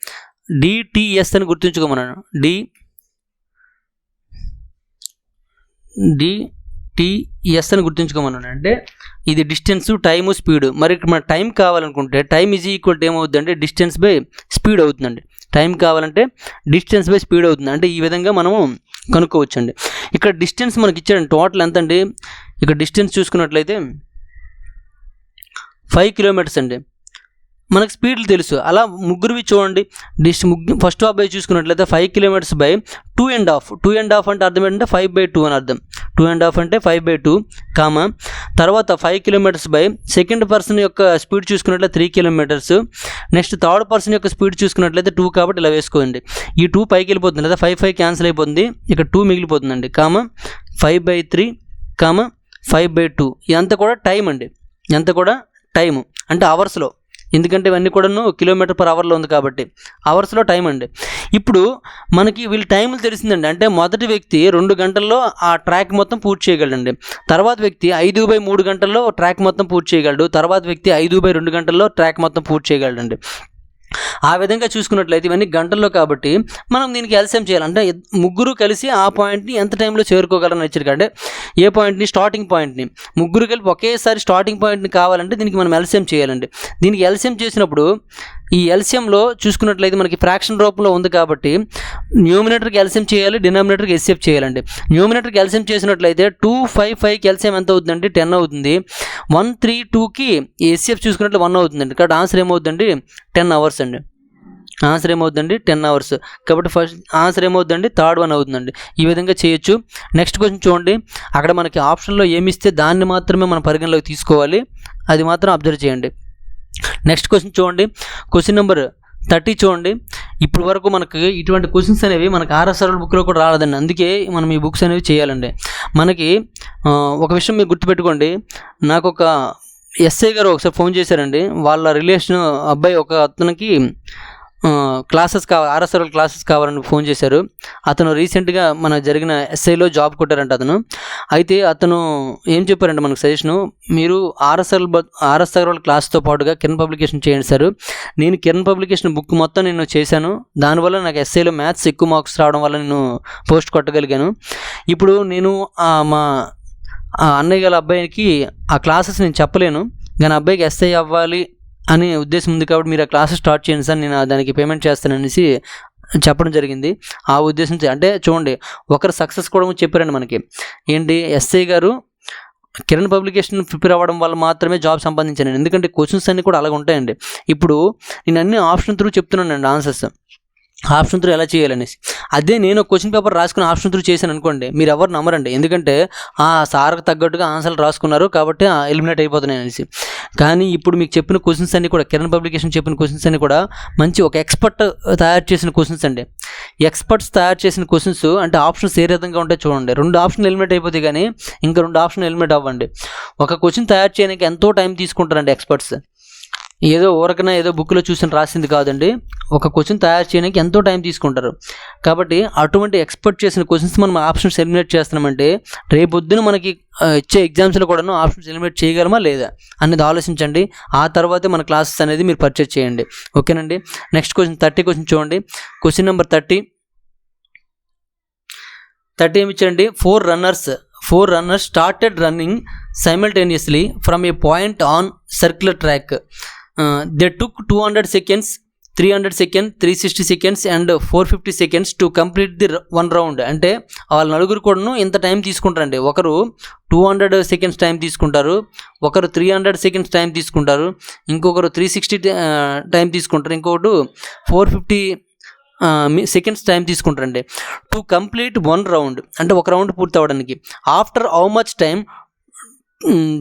డిటిఎస్ అని గుర్తుంచుకోమన్నాను, డిటిఎస్ అని గుర్తుంచుకోమన్నాను. అంటే ఇది డిస్టెన్స్, టైము, స్పీడ్. మరి ఇక్కడ మన టైం కావాలనుకుంటే టైం ఈజ్ ఈక్వల్ టు ఏమవుతుందంటే డిస్టెన్స్ బై స్పీడ్ అవుతుందండి. టైం కావాలంటే డిస్టెన్స్ బై స్పీడ్ అవుతుంది. అంటే ఈ విధంగా మనము కనుక్కోవచ్చండి. ఇక్కడ డిస్టెన్స్ మనకి ఇచ్చాడండి, టోటల్ ఎంత అండి, ఇక్కడ డిస్టెన్స్ చూసుకున్నట్లయితే 5 కిలోమీటర్స్ అండి. మనకు స్పీడ్లు తెలుసు, అలా ముగ్గురువి చూడండి. ఫస్ట్ అబ్బాయి చూసుకున్నట్లయితే 5 కిలోమీటర్స్ బై 2.5. 2.5 అంటే అర్థం ఏంటంటే 5/2 అని అర్థం. 2.5 అంటే 5/2 కామా తర్వాత 5 కిలోమీటర్స్ బై సెకండ్ పర్సన్ యొక్క స్పీడ్ చూసుకున్నట్లయితే 3 కిలోమీటర్స్. నెక్స్ట్ థర్డ్ పర్సన్ యొక్క స్పీడ్ చూసుకున్నట్లయితే 2 కాబట్టి ఇలా వేసుకోండి. ఈ 2 పైకి వెళ్ళిపోతుంది లేదా 5 క్యాన్సిల్ అయిపోతుంది, ఇక్కడ 2 మిగిలిపోతుందండి. Comma 5/3 comma 5/2. ఇదంతా కూడా టైం అండి, ఇదంతా కూడా టైము అంటే అవర్స్లో, ఎందుకంటే ఇవన్నీ కూడాను కిలోమీటర్ పర్ అవర్లో ఉంది కాబట్టి అవర్స్లో టైం అండి. ఇప్పుడు మనకి వీళ్ళ టైంలు తెలిసిందండి. అంటే మొదటి వ్యక్తి 2 గంటల్లో ఆ ట్రాక్ మొత్తం పూర్తి చేయగలడండి. తర్వాత వ్యక్తి 5/3 గంటల్లో ట్రాక్ మొత్తం పూర్తి చేయగలడు. తర్వాత వ్యక్తి 5/2 గంటల్లో ట్రాక్ మొత్తం పూర్తి చేయగలడండి. ఆ విధంగా చూసుకున్నట్లయితే ఇవన్నీ గంటల్లో కాబట్టి మనం దీనికి ఎల్సిఎం చేయాలంటే ముగ్గురు కలిసి ఆ పాయింట్ని ఎంత టైంలో చేరుకోగలరని ఇచ్చారు. అంటే ఏ పాయింట్ని, స్టార్టింగ్ పాయింట్ని ముగ్గురు కలిపి ఒకేసారి స్టార్టింగ్ పాయింట్ని కావాలంటే దీనికి మనం ఎల్సిఎం చేయాలండి. దీనికి ఎల్సిఎం చేసినప్పుడు ఈ ఎల్సిఎంలో చూసుకున్నట్లయితే మనకి ఫ్రాక్షన్ రూపంలో ఉంది కాబట్టి న్యూమినేటర్కి ఎల్సిఎం చేయాలి, డినామినేటర్కి ఎస్ఎఫ్ చేయాలండి. న్యూమినేటర్కి ఎల్సిఎం చేసినట్లయితే 2, 5, 5కి ఎల్సిఎం ఎంత అవుతుందండి, 10 అవుతుంది. 1, 3, 2కి ఎస్ఎఫ్ చూసుకున్నట్లు 1 అవుతుందండి. కాబట్టి ఆన్సర్ ఏమవుతుందండి 10 అవర్స్ అండి. ఆన్సర్ ఏమవుతుందండి 10 అవర్స్. కాబట్టి ఫస్ట్ ఆన్సర్ ఏమవుతుందండి థర్డ్ వన్ అవుతుందండి. ఈ విధంగా చేయొచ్చు. నెక్స్ట్ క్వశ్చన్ చూడండి, అక్కడ మనకి ఆప్షన్లో ఏమి ఇస్తే దాన్ని మాత్రమే మనం పరిగణలోకి తీసుకోవాలి, అది మాత్రం అబ్జర్వ్ చేయండి. నెక్స్ట్ క్వశ్చన్ చూడండి, క్వశ్చన్ నెంబర్ 30 చూడండి. ఇప్పుడు వరకు మనకి ఇటువంటి క్వశ్చన్స్ అనేవి మనకి ఆర్ఎస్ఆర్ బుక్లో కూడా రాలేదండి, అందుకే మనం ఈ బుక్స్ అనేవి చేయాలండి. మనకి ఒక విషయం మీరు గుర్తుపెట్టుకోండి, నాకు ఒక ఎస్ఐ గారు ఒకసారి ఫోన్ చేశారండి. వాళ్ళ రిలేషన్ అబ్బాయి ఒక అతనికి క్లాసెస్ ఆర్ఎస్ఆర్ క్లాసెస్ కావాలని ఫోన్ చేశారు. అతను రీసెంట్గా మన జరిగిన ఎస్ఐలో జాబ్ కొట్టారంట అతను. అయితే అతను ఏం చెప్పారంటే మనకు సజెషను, మీరు ఆర్ఎస్ఆర్ క్లాస్తో పాటుగా కిరణ్ పబ్లికేషన్ చేయండి సార్. నేను కిరణ్ పబ్లికేషన్ బుక్ మొత్తం నేను చేశాను, దానివల్ల నాకు ఎస్ఐలో మ్యాథ్స్ ఎక్కువ మార్క్స్ రావడం వల్ల నేను పోస్ట్ కొట్టగలిగాను. ఇప్పుడు నేను మా అన్నయ్య గల అబ్బాయికి ఆ క్లాసెస్ నేను చెప్పలేను, కానీ అబ్బాయికి ఎస్ఐ అవ్వాలి అనే ఉద్దేశం ఉంది కాబట్టి మీరు ఆ క్లాసెస్ స్టార్ట్ చేయండి సార్, నేను దానికి పేమెంట్ చేస్తాననేసి చెప్పడం జరిగింది. ఆ ఉద్దేశంతో అంటే చూడండి, ఒకరు సక్సెస్ కూడా చెప్పారండి మనకి. ఏంటి, ఎస్ఐ గారు కిరణ్ పబ్లికేషన్ ప్రిపేర్ అవ్వడం వల్ల మాత్రమే జాబ్ సంపాదించాను. ఎందుకంటే క్వశ్చన్స్ అన్నీ కూడా అలాగ ఉంటాయండి. ఇప్పుడు నేను అన్ని ఆప్షన్ త్రూ చెప్తున్నానండి ఆన్సర్స్, ఆప్షన్ త్రూ ఎలా చేయాలనేసి. అదే నేను క్వశ్చన్ పేపర్ రాసుకుని ఆప్షన్ త్రూ చేశాను అనుకోండి, మీరు ఎవరు నమ్మరండి. ఎందుకంటే సార్కి తగ్గట్టుగా ఆన్సర్లు రాసుకున్నారు కాబట్టి ఎలిమినేట్ అయిపోతున్నాయి అనేసి. కానీ ఇప్పుడు మీకు చెప్పిన క్వశ్చన్స్ అన్నీ కూడా, కిరణ్ పబ్లికేషన్ చెప్పిన క్వశ్చన్స్ అన్నీ కూడా మంచి ఒక ఎక్స్పర్ట్ తయారు చేసిన క్వశ్చన్స్ అండి. ఎక్స్పర్ట్స్ తయారు చేసిన క్వశ్చన్స్ అంటే ఆప్షన్స్ ఏ విధంగా ఉంటాయి చూడండి. 2 ఆప్షన్లు ఎలిమినేట్ అయిపోతాయి కానీ ఇంకా 2 ఆప్షన్లు ఎలిమినేట్ అవ్వండి. ఒక క్వశ్చన్ తయారు చేయడానికి ఎంతో టైం తీసుకుంటారండి ఎక్స్పర్ట్స్. ఏదో ఊరకన ఏదో బుక్లో చూసి రాసింది కాదండి, ఒక క్వశ్చన్ తయారు చేయడానికి ఎంతో టైం తీసుకుంటారు. కాబట్టి అటువంటి ఎక్స్పెక్ట్ చేసిన క్వశ్చన్స్ మనం ఆప్షన్స్ ఎలిమినేట్ చేస్తున్నామంటే రేపొద్దున మనకి ఇచ్చే ఎగ్జామ్స్లో కూడా ఆప్షన్స్ ఎలిమినేట్ చేయగలమా లేదా అనేది ఆలోచించండి. ఆ తర్వాతే మన క్లాసెస్ అనేది మీరు పర్చేజ్ చేయండి. ఓకేనండి. నెక్స్ట్ క్వశ్చన్ 30 క్వశ్చన్ చూడండి. క్వశ్చన్ నెంబర్ 30 ఏమి ఇచ్చండి, 4 runners started running simultaneously from a point on circular track. They took 200 seconds, 300 second 360 seconds and 450 seconds to complete the 1 round. అంటే వాళ్ళ నలుగురు కూడాను ఇంత టైం తీసుకుంటారండి. ఒకరు 200 సెకండ్స్ టైం తీసుకుంటారు, ఒకరు 300 సెకండ్స్ టైం తీసుకుంటారు, ఇంకొకరు 360 టైం తీసుకుంటారు, ఇంకొకటి 450 సెకండ్స్ టైం తీసుకుంటారండి టు కంప్లీట్ 1 రౌండ్. అంటే ఒక రౌండ్ పూర్తి అవ్వడానికి. After how much time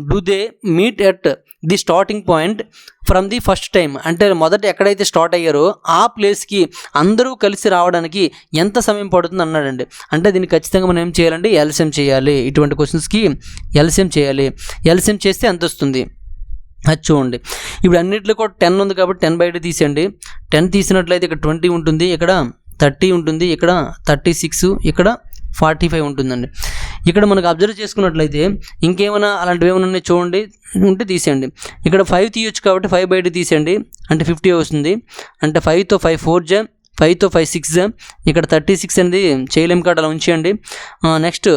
do they meet at the starting point from the first time. అంటే మొదట ఎక్కడైతే స్టార్ట్ అయ్యారో ఆ ప్లేస్కి అందరూ కలిసి రావడానికి ఎంత సమయం పడుతుంది అన్నాడండి. అంటే దీన్ని ఖచ్చితంగా మనం ఏం చేయాలండి, ఎల్సిఎం చేయాలి. ఇటువంటి క్వశ్చన్స్కి ఎల్సిఎం చేయాలి. ఎల్సిఎం చేస్తే ఎంత వస్తుంది అది చూడండి. ఇప్పుడు అన్నింటిలో కూడా 10 ఉంది కాబట్టి 10 బయట తీసేయండి. 10 తీసినట్లయితే ఇక్కడ 20 ఉంటుంది, ఇక్కడ 30 ఉంటుంది, ఇక్కడ 36, ఇక్కడ 45 ఉంటుందండి. ఇక్కడ మనకు అబ్జర్వ్ చేసుకున్నట్లయితే ఇంకేమైనా అలాంటివి ఏమైనా ఉన్నాయి చూడండి, ఉంటే తీసేయండి. ఇక్కడ 5 తీయొచ్చు కాబట్టి 5 బయట తీసేయండి, అంటే 50 వస్తుంది. అంటే 5తో 5 4 జా, 5తో 5 6 జా, ఇక్కడ 36 అనేది చేయలేం కాడ అలా ఉంచేయండి. నెక్స్ట్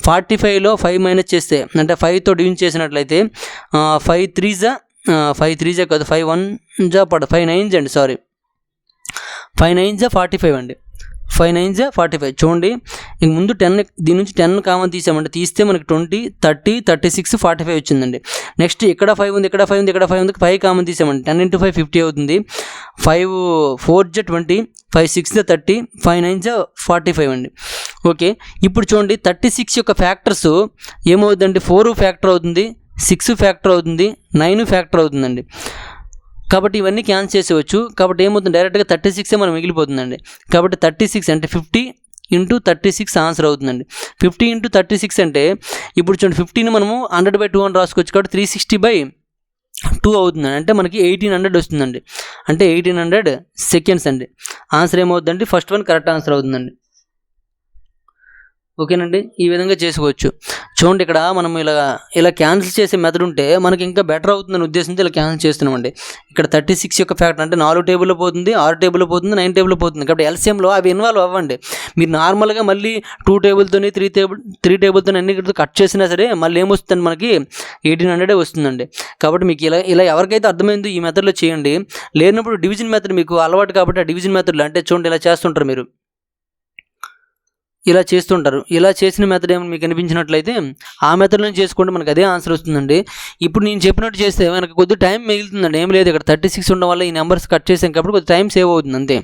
45లో 5 మైనస్ చేస్తే అంటే 5తో డివిజన్ చేసినట్లయితే 5 3 జా, 5 3 జా కాదు 5 1 జా 5 9 అండి, సారీ 5 9 జా 45 అండి, 5 9 జా 45. చూడండి ఇంక ముందు 10, దీని నుంచి 10 కామన్ తీసామంటే తీస్తే మనకి 20 30 36 45 వచ్చిందండి. నెక్స్ట్ ఇక్కడ 5 ఉంది, ఇక్కడ 5 ఉంది, ఇక్కడ 5 ఉంది, 5 కామన్ తీసామండి 10 × 5 50 అవుతుంది. 5 4 జా 20, 5 6 జా 30, 5 9 జా 45 అండి. ఓకే, ఇప్పుడు చూడండి 36 యొక్క ఫ్యాక్టర్స్ ఏమవుతుందండి, 4 ఫ్యాక్టర్ అవుతుంది, 6 ఫ్యాక్టర్ అవుతుంది, 9 ఫ్యాక్టర్ అవుతుందండి. కాబట్టి ఇవన్నీ క్యాన్సిల్ చేసేవచ్చు. కాబట్టి ఏమవుతుంది, డైరెక్ట్గా 36 మనం మిగిలిపోతుందండి. కాబట్టి 36 అంటే 50 × 36 ఆన్సర్ అవుతుందండి. 50 × 36 అంటే ఇప్పుడు చూడండి 50ని మనము 100/2 అని రాసుకోవచ్చు. కాబట్టి 360/2 అవుతుందండి. అంటే మనకి 1800 వస్తుందండి. అంటే 1800 సెకండ్స్ అండి. ఆన్సర్ ఏమవుతుందండి, ఫస్ట్ వన్ కరెక్ట్ ఆన్సర్ అవుతుందండి. ఓకేనండి, ఈ విధంగా చేసుకోవచ్చు. చూడండి ఇక్కడ మనం ఇలా క్యాన్సిల్ చేసే మెథడ్ ఉంటే మనకి ఇంకా బెటర్ అవుతుందని ఉద్దేశంతో ఇలా క్యాన్సిల్ చేస్తున్నామండి. ఇక్కడ 36 యొక్క ఫ్యాక్టర్ అంటే 4 టేబుల్లో పోతుంది, 6 టేబుల్లో పోతుంది, 9 టేబుల్లో పోతుంది. కాబట్టి ఎల్సిఎంలో అవి ఇన్వాల్వ్ అవ్వండి. మీరు నార్మల్గా మళ్ళీ 2 టేబుల్తోని 3 టేబుల్తో అన్ని కట్ చేసినా సరే మళ్ళీ ఏమొస్తుందండి, మనకి 1800 వస్తుందండి. కాబట్టి మీకు ఇలా ఎవరికైతే అర్థమైందో ఈ మెథడ్లో చేయండి. లేనప్పుడు డివిజన్ మెథడ్ మీకు అలవాటు కాబట్టి ఆ డివిజన్ మెథడ్లో అంటే చూడండి ఇలా చేస్తుంటారు, మీరు ఇలా చేస్తుంటారు. ఇలా చేసిన మెథడ్ ఏమైనా మీకు అనిపించినట్లయితే ఆ మెథడ్లో చేసుకుంటే మనకు అదే ఆన్సర్ వస్తుందండి. ఇప్పుడు నేను చెప్పినట్టు చేస్తే మనకు కొద్దిగా టైం మిగులుతుందండి. ఏం లేదు, ఇక్కడ 36 ఉండడం వల్ల ఈ నెంబర్స్ కట్ చేసాం కాబట్టి కొద్దిగా టైం సేవ్ అవుతుంది అంతే.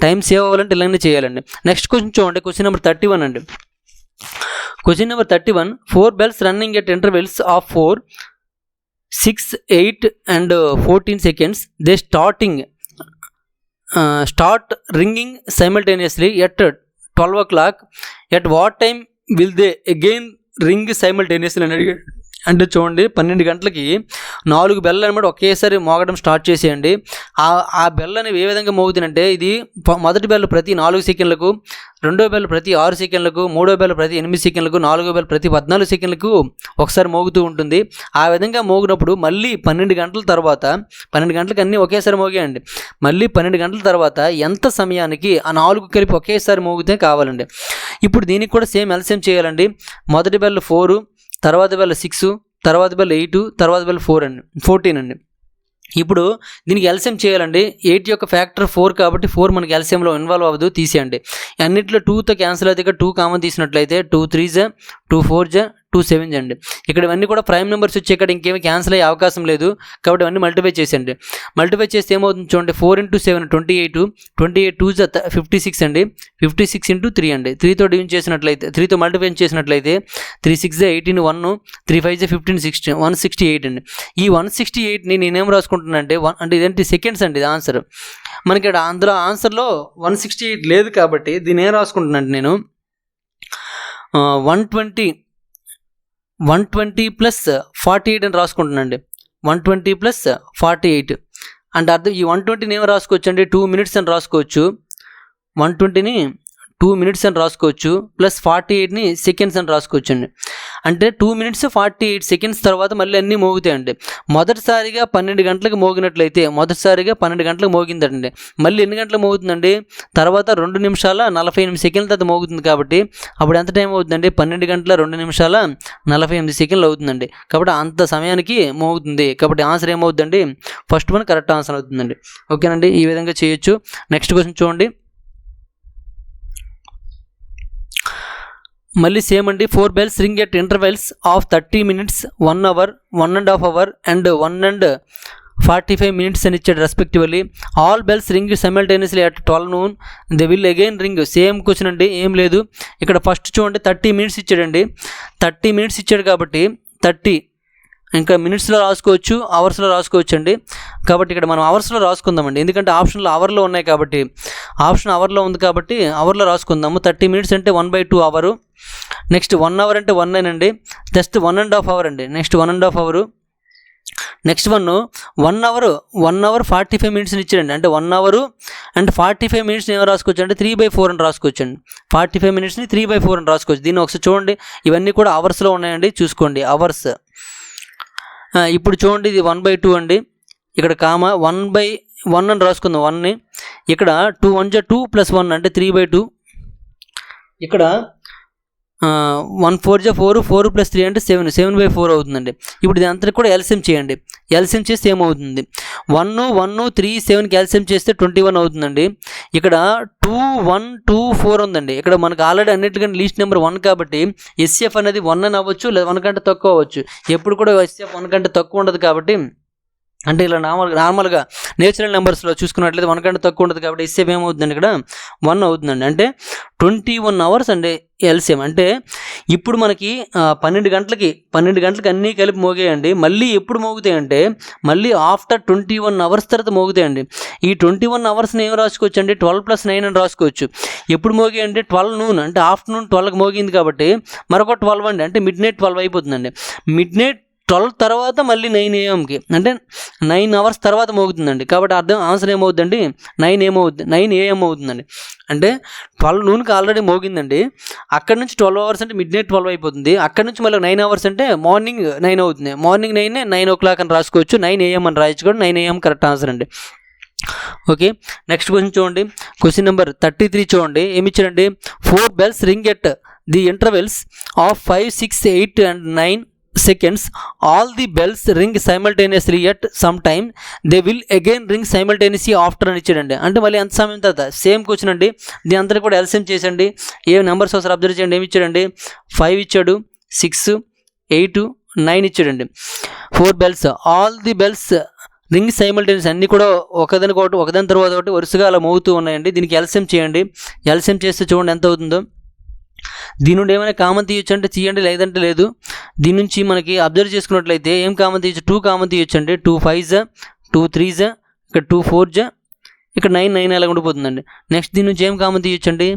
టైం సేవ్ అవ్వాలంటే ఇలానే చేయాలండి. నెక్స్ట్ క్వశ్చన్ చూడండి, క్వశ్చన్ నెంబర్ 31 అండి. Question number 31, 4 bells running at intervals of 4, 6, 8 and 14 seconds. They start ringing simultaneously at 12 o'clock. At what time will they again ring simultaneously అని అడిగాడు. అంటే చూడండి 12 గంటలకి 4 బెల్ అనమాట ఒకేసారి మోగడం స్టార్ట్ చేసేయండి. ఆ బెల్ అనేవి ఏ విధంగా మోగుతుందంటే ఇది మొదటి బెల్ ప్రతి 4 సెకండ్లకు, రెండో బెల్ ప్రతి 6 సెకండ్లకు, మూడో బెల్ ప్రతి 8 సెకండ్లకు, నాలుగో బెల్ ప్రతి 14 సెకండ్లకు ఒకసారి మోగుతూ ఉంటుంది. ఆ విధంగా మోగినప్పుడు మళ్ళీ 12 గంటల తర్వాత 12 గంటలకు అన్నీ ఒకేసారి మోగాయండి. మళ్ళీ 12 గంటల తర్వాత ఎంత సమయానికి ఆ 4 కలిపి ఒకేసారి మోగితే కావాలండి. ఇప్పుడు దీనికి కూడా సేమ్ ఎల్సిఎం చేయాలండి. మొదటి బెల్ 4, తర్వాత బెల్ 6, తర్వాత బెల్ 8, తర్వాత బెల్ 14 అండి. ఇప్పుడు దీనికి ఎల్సిఎం చేయాలండి. 8 యొక్క ఫ్యాక్టర్ 4 కాబట్టి 4 మనకి ఎల్సిఎంలో ఇన్వాల్వ్ అవ్వదు, తీసేయండి. అన్నింటిలో 2తో క్యాన్సిల్ అయితే ఇక్కడ 2 కామన్ తీసినట్లయితే 2 3 జా, 2 4 జా, 2 7 అండి. ఇక్కడ ఇవన్నీ కూడా ప్రైమ్ నెంబర్స్ వచ్చి ఇక్కడ ఇంకేమీ క్యాన్సిల్ అయ్యే అవకాశం లేదు కాబట్టి ఇవన్నీ మల్టిప్లై చేసేయండి. మల్టిప్లై చేస్తే ఏమవుతుంది చూడండి, 4 × 7 28, 28 2 జా 56 అండి, 56 × 3 అండి. 3తో డివిజన్ చేసినట్లయితే 3తో మల్టిప్లై చేసినట్లయితే 3 6 జా 18, 1 3 5 జా 15 16 168 అండి. ఈ 168ని నేనేం రాసుకుంటున్నానంటే అంటే ఇదేంటి సెకండ్స్ అండి. ఇది ఆన్సర్ మనకి ఇక్కడ అందులో ఆన్సర్లో 168 లేదు కాబట్టి దీన్ని ఏం రాసుకుంటున్నాను నేను 120 + 48 అని రాసుకుంటున్నానండి. 120 + 48 అంటే అర్థం ఈ 120ని ఏమో రాసుకోవచ్చు అండి 2 minutes అని రాసుకోవచ్చు. 120ని 2 minutes అని రాసుకోవచ్చు, +48ని సెకండ్స్ అని రాసుకోవచ్చు అండి. అంటే 2 minutes 48 seconds తర్వాత మళ్ళీ అన్నీ మోగుతాయండి. మొదటిసారిగా 12 గంటలకు మోగినట్లయితే మొదటిసారిగా 12 గంటలకు మోగిందండి. మళ్ళీ ఎన్ని గంటలకు మోగుతుందండి? తర్వాత 2 నిమిషాల 48 సెకండ్ల తర్వాత మోగుతుంది. కాబట్టి అప్పుడు ఎంత టైం అవుతుందండి? 12 గంటల 2 నిమిషాల 48 సెకండ్లు అవుతుందండి. కాబట్టి అంత సమయానికి మోగుతుంది. కాబట్టి ఆన్సర్ ఏమవుతుందండి? ఫస్ట్ వన్ కరెక్ట్ ఆన్సర్ అవుతుందండి. ఓకేనండి, ఈ విధంగా చేయొచ్చు. నెక్స్ట్ క్వశ్చన్ చూడండి. మళ్ళీ సేమ్ అండి. 4 bells ring at intervals of 30 minutes, 1 hour, 1.5 hour and 1 and 45 minutes అని ఇచ్చాడు respectively. All bells ring simultaneously at 12 noon. They will again ring. Same question అండి, ఏం లేదు. ఇక్కడ ఫస్ట్ చూడండి 30 minutes ఇచ్చాడండి. 30 minutes ఇచ్చాడు కాబట్టి 30 ఇంకా మినిట్స్లో రాసుకోవచ్చు, అవర్స్లో రాసుకోవచ్చు అండి. కాబట్టి ఇక్కడ మనం అవర్స్లో రాసుకుందామండి, ఎందుకంటే ఆప్షన్లో అవర్లో ఉన్నాయి కాబట్టి. ఆప్షన్ అవర్లో ఉంది కాబట్టి అవర్లో రాసుకుందాము. 30 minutes అంటే 1/2 అవరు. నెక్స్ట్ 1 hour అంటే 1 అండి. జస్ట్ 1.5 hour అండి. Next 1.5 hour. Next 1 hour 45 minutes ఇచ్చాడండి. అంటే 1 hour అండ్ 45 minutes ఏమో రాసుకోవచ్చు అంటే 3/4 అని రాసుకోవచ్చు అండి. 45 minutesని 3/4 అని రాసుకోవచ్చు. దీన్ని ఒకసారి చూడండి, ఇవన్నీ కూడా అవర్స్లో ఉన్నాయండి, చూసుకోండి అవర్స్. ఇప్పుడు చూడండి, ఇది 1/2 అండి. ఇక్కడ కామా 1/1 అని రాసుకుందాం 1ని. ఇక్కడ 2 1 2 + 1 అంటే 3/2. ఇక్కడ 1 4 4 4 + 3 అంటే 7 7/4 అవుతుందండి. ఇప్పుడు దీని అంతా కూడా ఎల్సిఎం చేయండి. ఎల్సిఎం చేస్తే ఏమవుతుంది? 1 1 3 7కి ఎల్సిఎం చేస్తే 21 అవుతుందండి. ఇక్కడ 2 1 2 4 ఉందండి. ఇక్కడ మనకు ఆల్రెడీ అన్నిటికంటే లీస్ట్ నెంబర్ 1 కాబట్టి ఎస్ఎఫ్ అనేది 1 అని అవ్వచ్చు, లేదా 1 కంటే తక్కువ అవ్వచ్చు. ఎప్పుడు కూడా ఎస్ఎఫ్ 1 కంటే తక్కువ ఉండదు. కాబట్టి అంటే ఇలా నార్మల్గా నేచురల్ నెంబర్స్లో చూసుకున్నట్లయితే 1 కంటే తక్కువ ఉండదు. కాబట్టి ఎస్ఎఫ్ ఏమవుతుందండి? ఇక్కడ 1 అవుతుందండి. అంటే 21 hours అండి ఎల్సిఎం. అంటే ఇప్పుడు మనకి 12 గంటలకి అన్నీ కలిపి మోగాయండి. మళ్ళీ ఎప్పుడు మోగుతాయంటే మళ్ళీ ఆఫ్టర్ 21 hours తర్వాత మోగుతాయండి. ఈ 21 hoursని ఏం రాసుకోవచ్చు అండి? 12 + 9 అని రాసుకోవచ్చు. ఎప్పుడు మోగాయండి? 12 noon అంటే ఆఫ్టర్నూన్ 12కి మోగింది కాబట్టి మరొక 12 అండి. అంటే మిడ్నైట్ 12 అయిపోతుందండి. మిడ్నైట్ 12 తర్వాత మళ్ళీ 9 AM అంటే 9 hours తర్వాత మోగుతుందండి. కాబట్టి అర్థం ఆన్సర్ ఏమవుతుందండి? 9 AM అవుతుందండి. అంటే 12 noonకి ఆల్రెడీ మోగిందండి. అక్కడ నుంచి 12 hours అంటే మిడ్నైట్ 12 అయిపోతుంది. అక్కడ నుంచి మళ్ళీ 9 hours అంటే మార్నింగ్ 9 అవుతుంది. మార్నింగ్ 9 9 o'clock అని రాసుకోవచ్చు. 9 AM అని రాయొచ్చు కూడా. 9 AM కరెక్ట్ ఆన్సర్ అండి. ఓకే, నెక్స్ట్ క్వశ్చన్ చూడండి. క్వశ్చన్ నెంబర్ 33 చూడండి. ఏమి ఇచ్చారండి? 4 bells ring at the intervals of 5 6 8 and 9 seconds. All the bells ring simultaneously at some time. They will again ring simultaneously after అని ఇచ్చాడండి. అంటే మళ్ళీ ఎంత సమయం తర్వాత సేమ్ క్వశ్చన్ అండి. దీని అంతా కూడా ఎల్సిఎం చేసండి. ఏ నెంబర్స్ ఒకసారి అబ్జర్వ్ చేయండి. ఏమి ఇచ్చాడండి? 5 ఇచ్చాడు, 6 8 9 ఇచ్చాడండి. 4 bells. All the bells ring simultaneous అన్నీ కూడా ఒకదాని తర్వాత ఒకటి వరుసగా అలా మోగుతూ ఉన్నాయండి. దీనికి ఎల్సిఎం చేయండి. ఎల్సిఎం చేస్తే చూడండి ఎంత అవుతుందో. దీని నుండి ఏమైనా కామన్ తీయొచ్చు అంటే తీయండి, లేదంటే లేదు. దీని నుంచి మనకి అబ్జర్వ్ చేసుకున్నట్లయితే ఏం కామన్ తీయచ్చు? 2 కామన్ తీయొచ్చు అండి. 2 5s 2 3s ఇక్కడ 2 4s ఇక్కడ 9 9 అలా ఉండిపోతుందండి. నెక్స్ట్ దీని నుంచి ఏం కామన్ తీయొచ్చు అండి?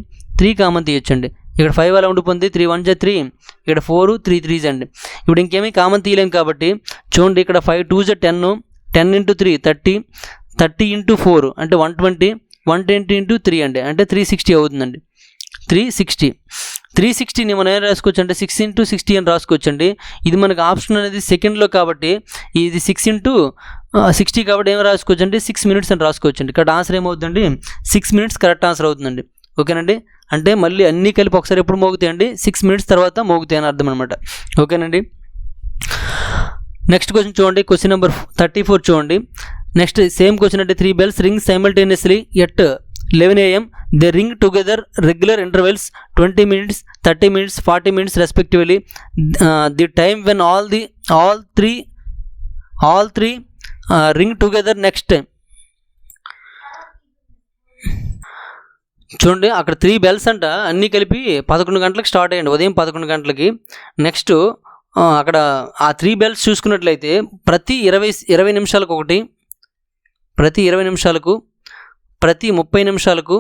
3 కామన్ తీయొచ్చు అండి. ఇక్కడ 5 అలా ఉండిపోతుంది. 3 1s 3 ఇక్కడ 4 3 3s అండి. ఇప్పుడు ఇంకేమీ కామన్ తీయలేం కాబట్టి చూడండి, ఇక్కడ 5 2s 10 10 × 3 30 30 × 4 అంటే 120 120 × 3 అండి. అంటే 360 అవుతుందండి. 360ని మనం ఏం రాసుకోవచ్చు అంటే 6 × 60 అని రాసుకోవచ్చు అండి. ఇది మనకు ఆప్షన్ అనేది సెకండ్లో కాబట్టి ఇది 6 × 60 కాబట్టి ఏం రాసుకోవచ్చు అంటే 6 minutes అని రాసుకోవచ్చు అండి. ఇక్కడ ఆన్సర్ ఏమవుతుందండి? 6 minutes కరెక్ట్ ఆన్సర్ అవుతుందండి. ఓకేనండి, అంటే మళ్ళీ అన్నీ కలిపి ఒకసారి ఎప్పుడు మోగుతాయండి? 6 minutes తర్వాత మోగుతాయి అని అర్థం అనమాట. ఓకేనండి, నెక్స్ట్ క్వశ్చన్ చూడండి. క్వశ్చన్ నెంబర్ 34 చూడండి. నెక్స్ట్ సేమ్ క్వశ్చన్ అంటే 3 bells ring simultaneously at 11 AM. They ring together regular intervals 20 minutes 30 minutes 40 minutes respectively. The time when all three ring together next time. చూడండి, అక్కడ 3 bells అంట అన్నీ కలిపి 11 గంటలకు స్టార్ట్ అయ్యండి, ఉదయం 11 గంటలకి. నెక్స్ట్ అక్కడ ఆ 3 bells చూసుకున్నట్లయితే ప్రతి 20 నిమిషాలకు ఒకటి, ప్రతి 20 నిమిషాలకు, ప్రతి 30 నిమిషాలకు,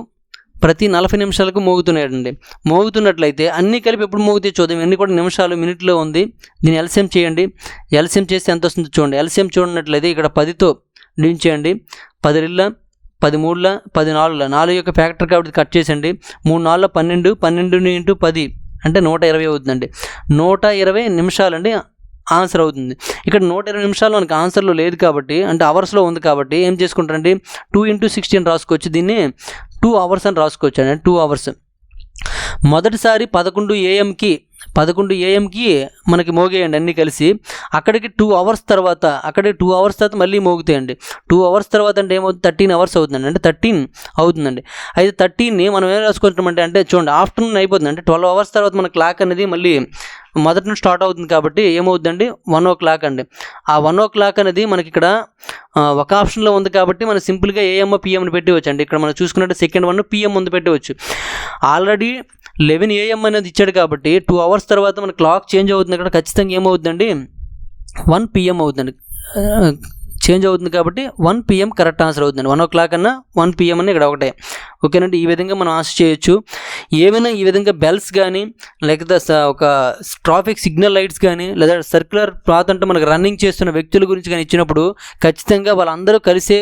ప్రతి 40 నిమిషాలకు మోగుతున్నాయండి. మోగుతున్నట్లయితే అన్నీ కలిపి ఎప్పుడు మోగుతాయి చూద్దాం. ఇవన్నీ కూడా నిమిషాలు మినిట్లో ఉంది. దీన్ని ఎల్సిఎం చేయండి. ఎల్సిఎం చేస్తే ఎంత వస్తుందో చూడండి. ఎల్సిఎం చూడనట్లయితే ఇక్కడ 10తో డివిజన్ చేయండి. 10 2 10 3 10 4 4 యొక్క ఫ్యాక్టర్ కాబట్టి కట్ చేసండి. 3 4 12 12 × 10 అంటే 120 అవుతుందండి. 120 నిమిషాలండి ఆన్సర్ అవుతుంది. ఇక్కడ 120 నిమిషాలు మనకు ఆన్సర్లో లేదు కాబట్టి, అంటే అవర్స్లో ఉంది కాబట్టి ఏం చేసుకుంటారండి, 2 × 60 అని రాసుకోవచ్చు. దీన్ని 2 అవర్స్ అని రాసుకోవచ్చు అండి. 2 అవర్స్. మొదటిసారి 11 AM మనకి మోగేయండి అన్నీ కలిసి. అక్కడికి 2 అవర్స్ తర్వాత మళ్ళీ మోగుతాయండి. 2 అవర్స్ తర్వాత అంటే ఏమవుతుంది, 13 అవర్స్ అవుతుందండి. అంటే 13 అవుతుందండి. అయితే 13ని మనం ఏం రాసుకుంటామంటే, అంటే చూడండి ఆఫ్టర్నూన్ అయిపోతుంది. అంటే 12 అవర్స్ తర్వాత మన క్లాక్ అనేది మళ్ళీ మొదటి నుంచి స్టార్ట్ అవుతుంది కాబట్టి ఏమవుతుందండి, 1 o'clock అండి. ఆ 1 o'clock అనేది మనకి ఇక్కడ ఒక ఆప్షన్లో ఉంది కాబట్టి మనం సింపుల్గా AM PM పెట్టవచ్చు అండి. ఇక్కడ మనం చూసుకున్నట్టు సెకండ్ 1 PM ముందు పెట్టవచ్చు. ఆల్రెడీ 11 AM అనేది ఇచ్చాడు కాబట్టి 2 అవర్స్ తర్వాత మన క్లాక్ చేంజ్ అవుతుంది. ఇక్కడ ఖచ్చితంగా ఏమవుతుందండి, 1 PM అవుతుందండి. చేంజ్ అవుతుంది కాబట్టి 1 PM కరెక్ట్ ఆన్సర్ అవుతుందండి. 1 o'clock అన్న 1 PM అన్న ఇక్కడ ఒకటే. ఓకేనండి, ఈ విధంగా మనం ఆన్సర్ చేయొచ్చు. ఏమైనా ఈ విధంగా బెల్స్ కానీ, లేకపోతే ఒక ట్రాఫిక్ సిగ్నల్ లైట్స్ కానీ, లేదా సర్క్యులర్ పాత్ అంటే మనకు రన్నింగ్ చేస్తున్న వ్యక్తుల గురించి కానీ ఇచ్చినప్పుడు ఖచ్చితంగా వాళ్ళందరూ కలిసే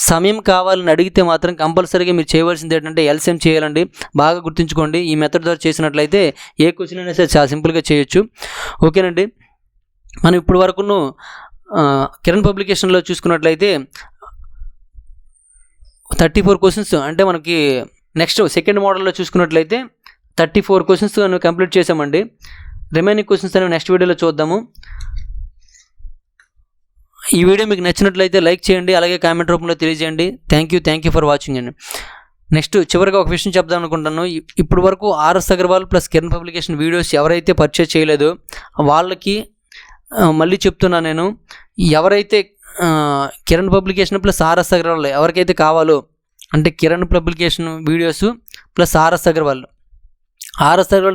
సమయం కావాలని అడిగితే మాత్రం కంపల్సరీగా మీరు చేయవలసింది ఏంటంటే LCM చేయాలండి. బాగా గుర్తుంచుకోండి. ఈ మెథడ్ ద్వారా చేసినట్లయితే ఏ క్వశ్చన్ అయినా సరే చాలా సింపుల్గా చేయొచ్చు. ఓకేనండి, మనం ఇప్పుడు వరకును కిరణ్ పబ్లికేషన్లో చూసుకున్నట్లయితే 34 క్వశ్చన్స్, అంటే మనకి నెక్స్ట్ సెకండ్ మోడల్లో చూసుకున్నట్లయితే 34 క్వశ్చన్స్ కంప్లీట్ చేసామండి. రిమైనింగ్ క్వశ్చన్స్ అనేవి నెక్స్ట్ వీడియోలో చూద్దాము. ఈ వీడియో మీకు నచ్చినట్లయితే లైక్ చేయండి, అలాగే కామెంట్ రూపంలో తెలియజేయండి. థ్యాంక్ యూ ఫర్ వాచింగ్ అండి. నెక్స్ట్ చివరిగా ఒక విషయం చెప్దాం అనుకుంటాను. ఇప్పుడు వరకు RS Agarwal plus Kiran publication videos ఎవరైతే పర్చేజ్ చేయలేదో వాళ్ళకి మళ్ళీ చెప్తున్నా నేను, ఎవరైతే Kiran publication plus RS Agarwal ఎవరికైతే కావాలో, అంటే Kiran publication videos plus RS Agarwal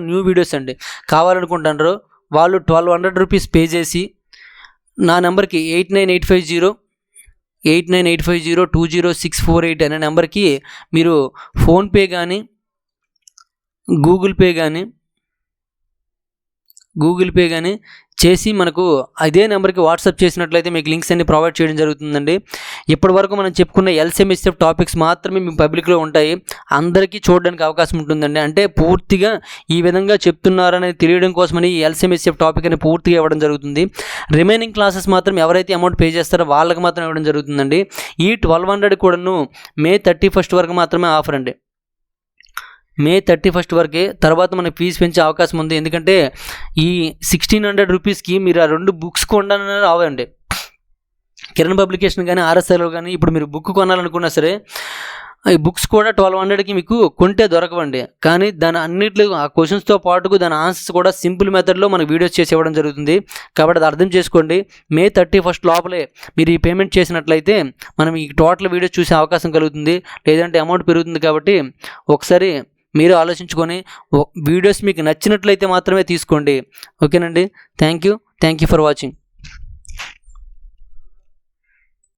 new videos అండి కావాలనుకుంటున్నారో వాళ్ళు 1200 రూపీస్ పే చేసి నా నెంబర్కి 8985020648 అనే నెంబర్కి మీరు ఫోన్పే కానీ గూగుల్ పే కానీ చేసి మనకు అదే నెంబర్కి వాట్సాప్ చేసినట్లయితే మీకు లింక్స్ అన్ని ప్రొవైడ్ చేయడం జరుగుతుందండి. ఇప్పటి వరకు మనం చెప్పుకున్న LCM SF టాపిక్స్ మాత్రమే మీ పబ్లిక్లో ఉంటాయి. అందరికీ చూడడానికి అవకాశం ఉంటుందండి. అంటే పూర్తిగా ఈ విధంగా చెప్తున్నారనేది తెలియడం కోసమని ఈ LCM SF టాపిక్ అని పూర్తిగా ఇవ్వడం జరుగుతుంది. రిమైనింగ్ క్లాసెస్ మాత్రం ఎవరైతే అమౌంట్ పే చేస్తారో వాళ్ళకి మాత్రం ఇవ్వడం జరుగుతుందండి. ఈ 1200 కూడాను May 31 వరకు మాత్రమే ఆఫర్ అండి. May 31 వరకే. తర్వాత మనకి ఫీజు పెంచే అవకాశం ఉంది. ఎందుకంటే ఈ 1600 రూపీస్కి మీరు ఆ 2 బుక్స్ కొనడానికి రావండి. కిరణ్ పబ్లికేషన్ కానీ RS అగర్వాల్ కానీ ఇప్పుడు మీరు బుక్ కొనాలనుకున్నా సరే ఈ బుక్స్ కూడా 1200కి మీకు కొంటే దొరకవండి. కానీ దాని అన్నిట్లో ఆ క్వశ్చన్స్తో పాటుకు దాని ఆన్సర్స్ కూడా సింపుల్ మెథడ్లో మనకు వీడియోస్ చేసి ఇవ్వడం జరుగుతుంది. కాబట్టి అది అర్థం చేసుకోండి. May 31 లోపలే మీరు ఈ పేమెంట్ చేసినట్లయితే మనం ఈ టోటల్ వీడియోస్ చూసే అవకాశం కలుగుతుంది. లేదంటే అమౌంట్ పెరుగుతుంది. కాబట్టి ఒకసారి మీరు ఆలోచించుకొని వీడియోస్ మీకు నచ్చినట్లయితే మాత్రమే తీసుకోండి. ఓకేనండి, థ్యాంక్ యూ ఫర్ వాచింగ్.